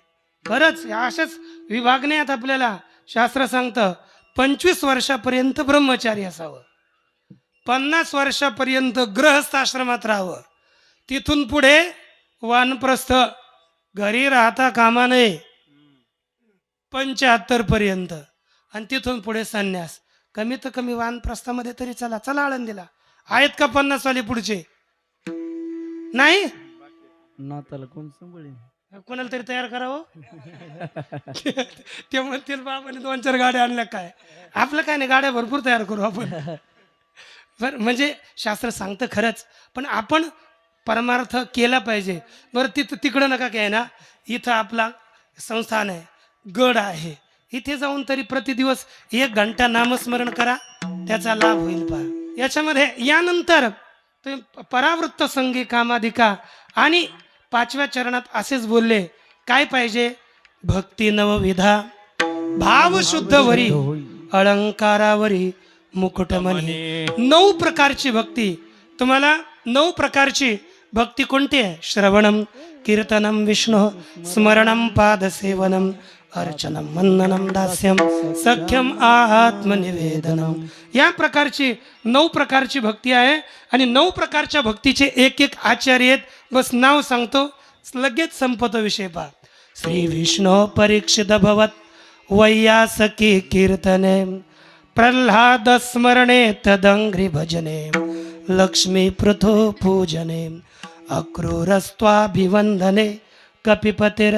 Speaker 2: खरंच अशाच विभागण्यात आपल्याला शास्त्र सांगतं 25 वर्षापर्यंत ब्रह्मचारी असावं, 50 वर्षापर्यंत गृहस्थाश्रमात राहावं, तिथून पुढे वानप्रस्थ, घरी राहता कामा नये 75 पर्यंत, आणि तिथून पुढे संन्यास. कमीत कमी वानप्रस्थामध्ये तरी चला आळंदीला आहेत का 50 वाले पुढचे? नाही,
Speaker 3: नाताला कोण सांभाळेल,
Speaker 2: कोणाला तरी तयार करावं. ते म्हणतील बाबाने 2-4 गाड्या आणल्या, काय आपलं काय नाही, गाड्या भरपूर तयार करू आपण. बरं म्हणजे शास्त्र सांगतं खरंच, पण आपण परमार्थ केला पाहिजे. बरं तिकडं नका काय ना, इथं आपला संस्थान आहे, गड आहे, इथे जाऊन तरी प्रतिदिवस 1 घंटा नामस्मरण करा, त्याचा लाभ होईल पहा. याच्यामध्ये यानंतर परावृत्त संगी कामाधिका. आणि 5व्या चरणात असेच बोलले, काय पाहिजे, भक्ती नवविधा, भाव शुद्ध वरी, अलंकारावरी मुकुटमणी. 9 प्रकारची भक्ती, तुम्हाला 9 प्रकारची भक्ती कोणती आहे? श्रवणम कीर्तनम विष्णु स्मरणम पादसेवनम अर्चनम वंदनम दास्यम सख्यम आत्मनिवेदनम. या प्रकारची 9 प्रकारची भक्ती आहे आणि 9 प्रकारच्या भक्तीचे एक एक आचार्य आहेत. बस नाव सांगतो, लगेच संपतो विषय. पहा, श्री विष्णू परीक्षित भवत वैयासकी कीर्तने प्रल्हाद स्मरणे तदंघ्रि भजने लक्ष्मी पृथो पूजने अक्रूरस्त्वाभिवंदने कपिपतिर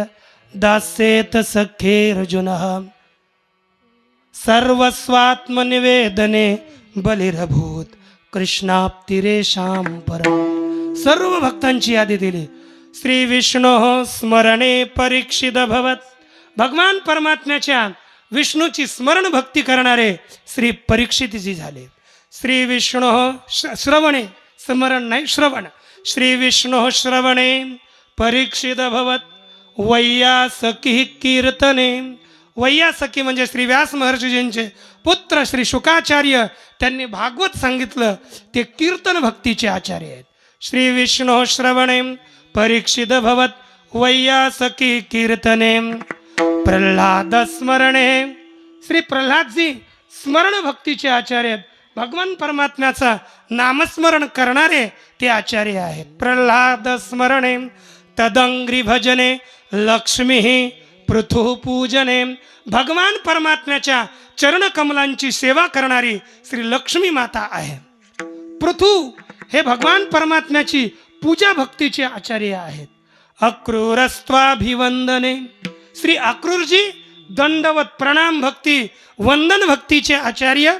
Speaker 2: दास्येत सखेर्जुनः सर्वस्वात्मनिवेदने बलिरभूत कृष्णाप्तिरेषां परम. सर्व भक्तांची यादी दिली. श्री विष्णू स्मरणे परीक्षित भवत. भगवान परमात्म्याच्या विष्णूची स्मरण भक्ती करणारे श्री परीक्षितजी झाले. श्री विष्णू श्रवणे, स्मरण नाही श्रवण. श्री विष्णू श्रवणे परीक्षित भवत वैयासकी कीर्तने. वैयासकी म्हणजे श्री व्यास महर्षीजींचे पुत्र श्री शुकाचार्य, त्यांनी भागवत सांगितलं, ते कीर्तन भक्तीचे आचार्य आहेत. श्री विष्णू श्रवणे परीक्षित भवत वैयासकी कीर्तने प्रल्हाद स्मरणे. श्री प्रल्हादजी स्मरण भक्तीचे आचार्य आहेत. भगवान परमात्म्याचा नामस्मरण करणारे ते आचार्य आहेत. प्रल्हाद स्मरणे तदंघ्रि भजने लक्ष्मी पृथु पूजने. भगवान परमात्म्याच्या चरणकमलांची सेवा करणारी श्री लक्ष्मी माता आहे. पृथु हे भगवान परमात्म्याची पूजा भक्तीचे आचार्य आहेत. अक्रूरस्त्वाभिवंदने. श्री अक्रूरजी दंडवत प्रणाम भक्ती वंदन भक्तीचे आचार्य.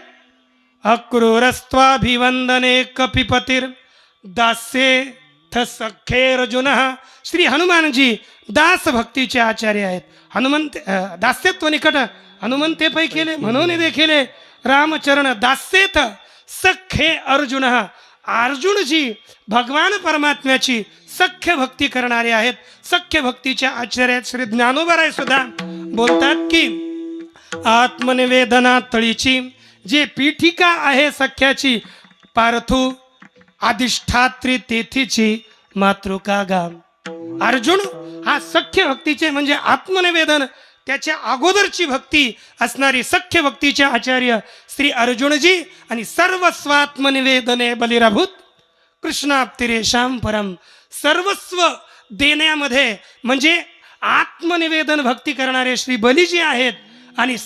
Speaker 2: अक्रूरस्त्वाभिवंदने कपिपतिर दास्येथ सखेर्जुनः. श्री हनुमानजी दास भक्तीचे आचार्य आहेत. हनुमंत दास्यत्व निकट हनुमंते पै केले म्हणून देखील रामचरण दास्येथ सखे अर्जुन. अर्जुनजी भगवान परमात्म्याची सख्य भक्ती करणारे आहेत. सख्य भक्तीच्या आचार्य आहेत. श्री ज्ञानोबराय सुद्धा बोलतात की आत्मनिवेदना तळीची जे पीठिका आहे सख्याची, पार्थू अधिष्ठात्री तेथीची मातृका गाम. अर्जुन हा सख्य भक्तीचे म्हणजे आत्मनिवेदन, त्याच्या अगोदरची भक्ती असणारी सख्य भक्तीचे आचार्य श्री अर्जुनजी. आणि सर्वस्वात्मनिवेदने बलिराभूत कृष्णाप्तिरेषां परम. सर्वस्व देण्यामध्ये म्हणजे आत्मनिवेदन भक्ती करणारे श्री बलीजी आहेत. आणि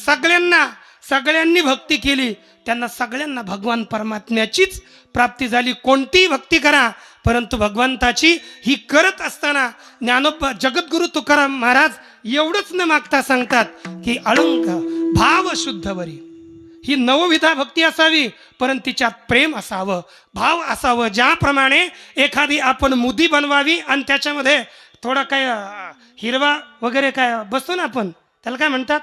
Speaker 2: सगळ्यांनी भक्ती केली, त्यांना सगळ्यांना भगवान परमात्म्याचीच प्राप्ती झाली. कोणतीही भक्ती करा, परंतु भगवंताची ही करत असताना ज्ञानोबा जगद्गुरु तुकाराम महाराज एवढंच न मागता सांगतात की अलंक भाव शुद्धवरी. ही नवविधा भक्ती असावी, परंतु तिच्यात प्रेम असावं, भाव असावं. ज्याप्रमाणे एखादी आपण मुदी बनवावी आणि त्याच्यामध्ये थोडं काय हिरवा वगैरे काय बसतो ना आपण, त्याला काय म्हणतात?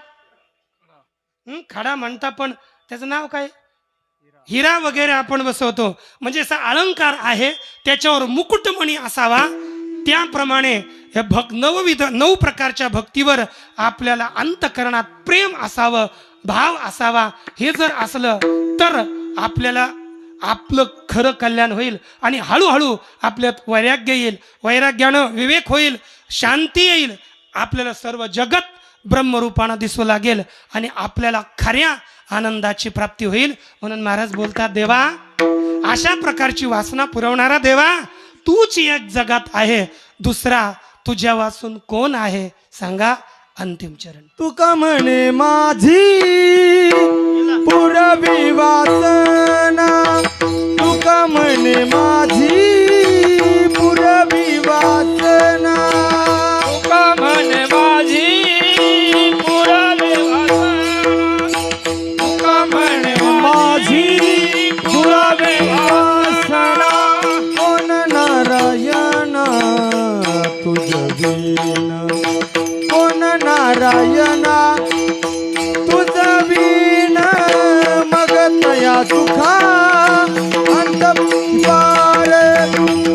Speaker 2: खडा म्हणता, पण त्याचं नाव काय? हिरा वगैरे आपण बसवतो. म्हणजे असा अलंकार आहे, त्याच्यावर मुकुटमणी असावा. त्याप्रमाणे हे 9 प्रकारच्या भक्तीवर आपल्याला अंतकरणात प्रेम असावं, भाव असावा. हे जर असलं तर आपल्याला आपलं खरं कल्याण होईल आणि हळूहळू आपल्यात वैराग्य येईल. वैराग्यानं विवेक होईल, शांती येईल. आपल्याला सर्व जगत ब्रह्मरूपानं दिसू लागेल आणि आपल्याला खऱ्या आनंदाची प्राप्ती होईल. म्हणून महाराज बोलतात, देवा अशा प्रकारची वासना पुरवणारा देवा तूच एक जगात आहे, दुसरा तुझ्या वाचून कोण आहे सांगा. अंतिम चरण.
Speaker 1: तुका म्हणे माझी पुरवी वासना, तुका म्हणे माझी पुरवी वासना, तुका म्हणे माझी पुरवी वासना, तुका म्हणे माझी पुरवी वासना. कोण नारायण तुझ बिन, कोण नारायणा तुझ बिन, मग तया सुखा अंत पार,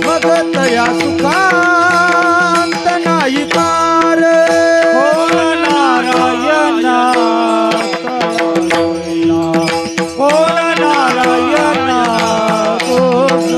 Speaker 1: मग तया सुखा अंत नाही पार. कोण नारायणा कोण नारायणा तुझ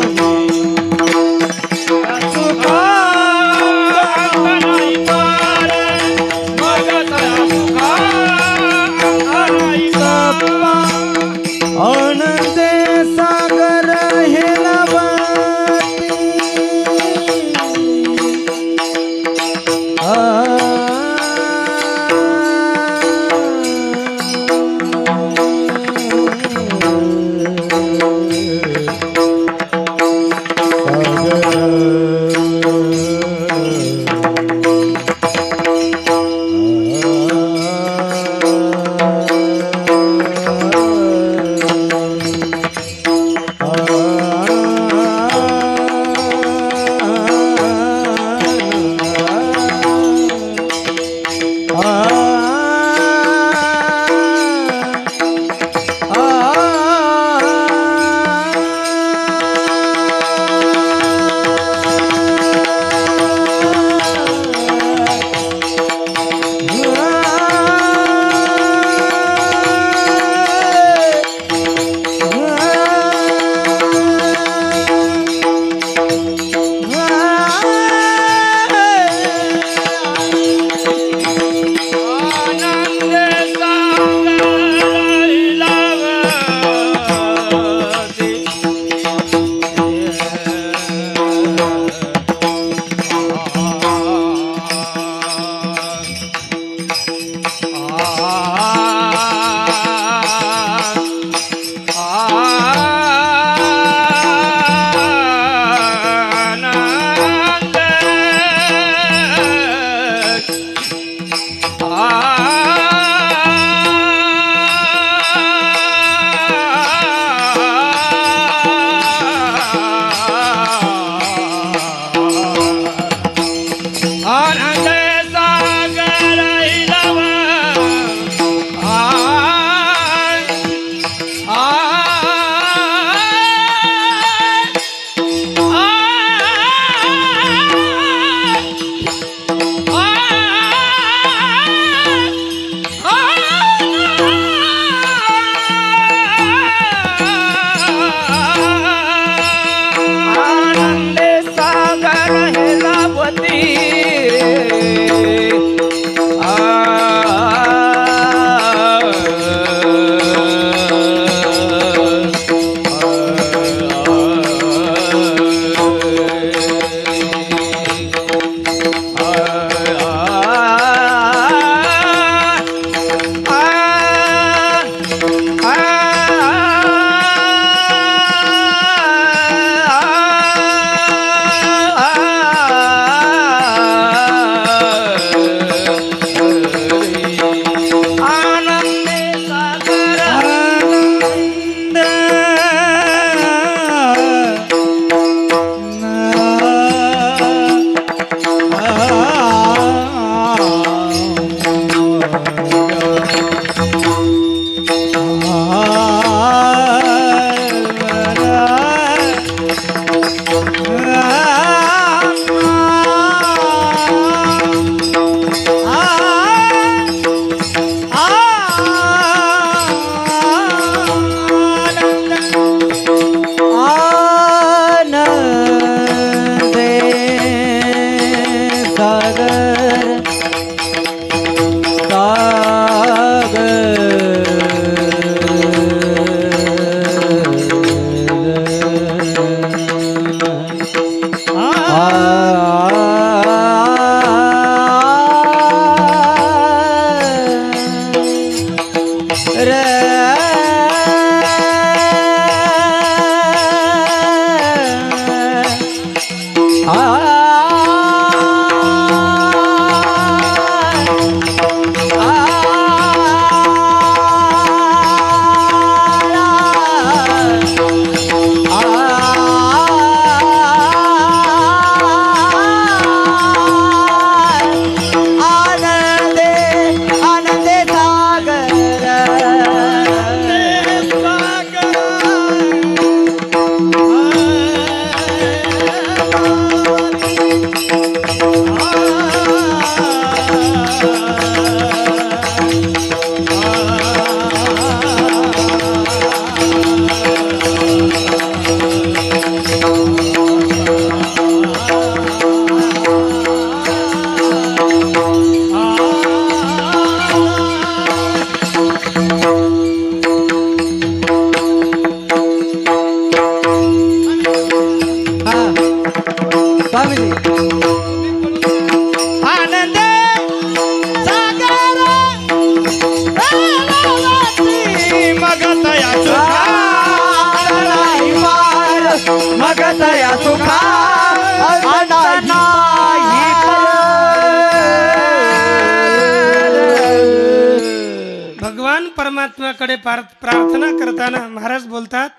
Speaker 2: परमात्म्याकडे प्रार्थना करताना महाराज बोलतात,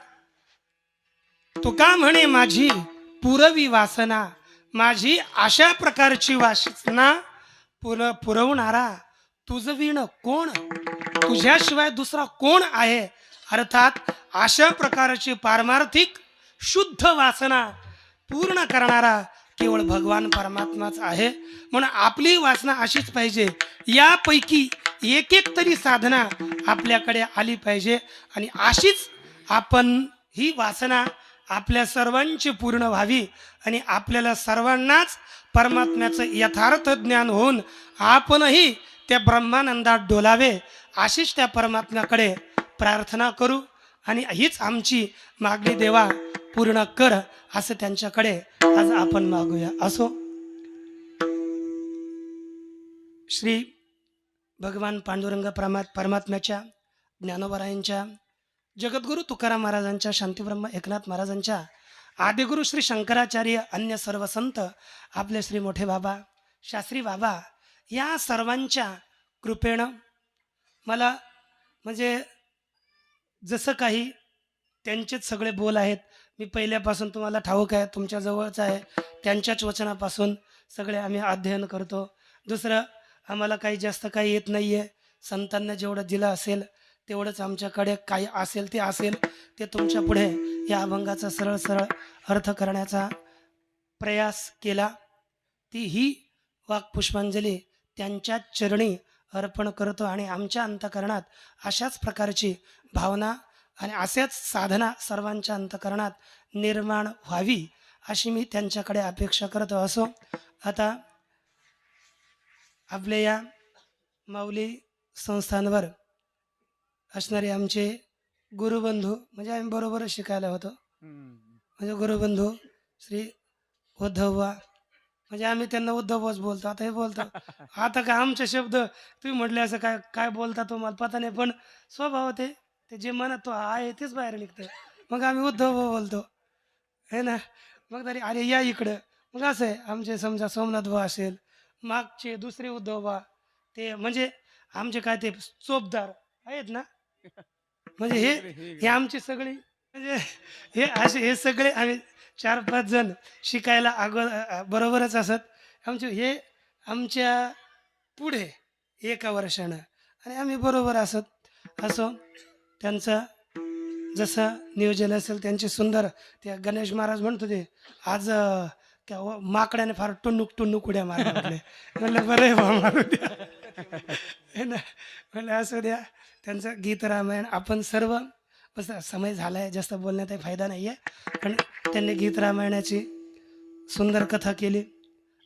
Speaker 2: तुका म्हणे माझी पुरवी वासना, माझी अशा प्रकारची वासना पुरवणारा तुझ विण कोण, तुझ्याशिवाय दुसरा कोण आहे. अर्थात अशा प्रकारची पारमार्थिक शुद्ध वासना पूर्ण करणारा केवळ भगवान परमात्माच आहे. म्हणून आपली वासना अशीच पाहिजे. यापैकी एक एक तरी साधना आपल्याकडे आली पाहिजे आणि अशीच आपण ही वासना आपल्या सर्वांची पूर्ण व्हावी आणि आपल्याला सर्वांनाच परमात्म्याचं यथार्थ ज्ञान होऊन आपणही त्या ब्रह्मानंदात डोलावे, अशीच त्या परमात्म्याकडे प्रार्थना करू आणि हीच आमची मागणी देवा पूर्ण कर, असं त्यांच्याकडे आज आपण मागूया. असो, श्री भगवान पांडुरंग परमात्म्याच्या, ज्ञानोबरायांच्या, जगद्गुरु तुकाराम महाराजांच्या, शांतीब्रह्म एकनाथ महाराजांच्या, आदिगुरु श्री शंकराचार्य, अन्य सर्व संत, आपले श्री मोठे बाबा, शास्त्री बाबा, या सर्वांच्या कृपेनं मला म्हणजे जसं काही त्यांचेच सगळे बोल आहेत. मी पहिल्यापासून तुम्हाला ठाऊक आहे, तुमच्या जवळच आहे, त्यांच्याच वचनापासून सगळे आम्ही अध्ययन करतो. दुसरं आम्हाला काही जास्त काही येत नाही आहे. संतांना जेवढं दिलं असेल तेवढंच आमच्याकडे काही असेल ते असेल ते तुमच्या पुढे या अभंगाचा सरळ सरळ अर्थ करण्याचा प्रयास केला. ती ही वाक्पुष्पांजली त्यांच्या चरणी अर्पण करतो आणि आमच्या अंतकरणात अशाच प्रकारची भावना आणि अशाच साधना सर्वांच्या अंतकरणात निर्माण व्हावी अशी मी त्यांच्याकडे अपेक्षा करतो. असो, आता आपल्या या माऊली संस्थांवर असणारे आमचे गुरुबंधू, म्हणजे आम्ही बरोबरच शिकायला होतो, म्हणजे गुरुबंधू श्री उद्धववा, म्हणजे आम्ही त्यांना उद्धवच बोलतो. आता हे बोलतो, आता काय आमचे शब्द तुम्ही म्हटले असं काय काय बोलता तो मला पता नाही, पण स्वभाव ते जे मनात तो आहे तेच बाहेर निघतं. मग आम्ही उद्धव बोलतो है ना. मग तरी अरे या इकडं, मग असं आहे आमचे. समजा सोमनाथ भाऊ असेल, मागचे दुसरे उद्धव बा, ते म्हणजे आमचे काय ते चोपदार आहेत ना, म्हणजे हे आमची सगळी, म्हणजे हे असे हे सगळे आम्ही 4-5 जण शिकायला बरोबरच असत. आमचे हे आमच्या पुढे एका वर्षानं आणि आम्ही बरोबर असत. असो, त्यांचं जसं नियोजन असेल त्यांचे सुंदर. त्या गणेश महाराज म्हणतो ते आज माकड्याने फार टुन्नूक उड्या मारल्या म्हटले. म्हणलं बरं आहे बा, मारू द्या हे ना. म्हणलं असं द्या. त्यांचं गीत रामायण आपण सर्व, बस समय झाला आहे, जास्त बोलण्यात काही फायदा नाही आहे, पण त्यांनी गीत रामायणाची सुंदर कथा केली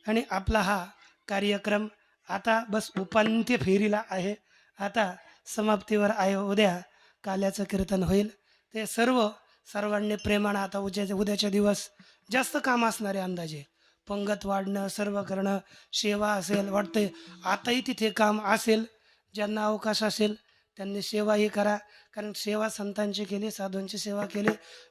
Speaker 2: आणि आपला हा कार्यक्रम आता बस उपांत्य फेरीला आहे, आता समाप्तीवर आहे. उद्या काल्याचं कीर्तन होईल. ते सर्वांनी प्रेमानं आता उद्याच्या दिवस जास्त काम असणारे अंदाजे पंगत वाढणं, सर्व करणं, सेवा असेल, वाटते आताही तिथे काम असेल. ज्यांना अवकाश असेल त्यांनी सेवाही करा, कारण सेवा संतांची केली, साधूंची सेवा केली.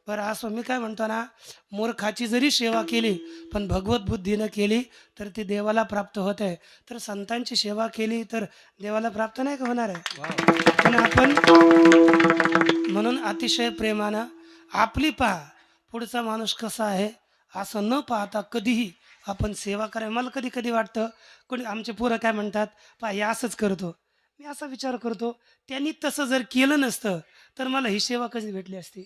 Speaker 2: बरं असं मी काय म्हणतो ना, मूर्खाची जरी सेवा केली पण भगवत बुद्धीनं केली तर ती देवाला प्राप्त होत आहे. तर संतांची सेवा केली तर देवाला प्राप्त नाही का होणार आहे. पण आपण म्हणून अतिशय प्रेमानं आपली पहा, पुढचा माणूस कसा आहे असं न पाहता कधीही आपण सेवा करायला. मला कधी कधी वाटतं, कोणी आमचे पोरं काय म्हणतात, पहा हे असंच करतो. मी असा विचार करतो, त्यांनी तसं जर केलं नसतं तर मला ही सेवा कशी भेटली असती.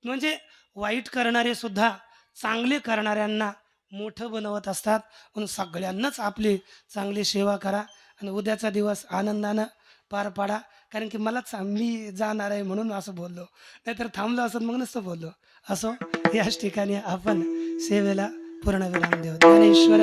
Speaker 2: म्हणजे वाईट करणारे सुद्धा चांगले करणाऱ्यांना मोठं बनवत असतात. म्हणून सगळ्यांनाच आपली चांगली सेवा करा आणि उद्याचा दिवस आनंदानं पार पाडा. कारण की मला मी जाणार आहे म्हणून असं बोललो, नाहीतर थांबलो असं मग नसतं बोललो. असो, याच ठिकाणी आपण सेवेला पूर्ण विराम देऊ. ज्ञानेश्वर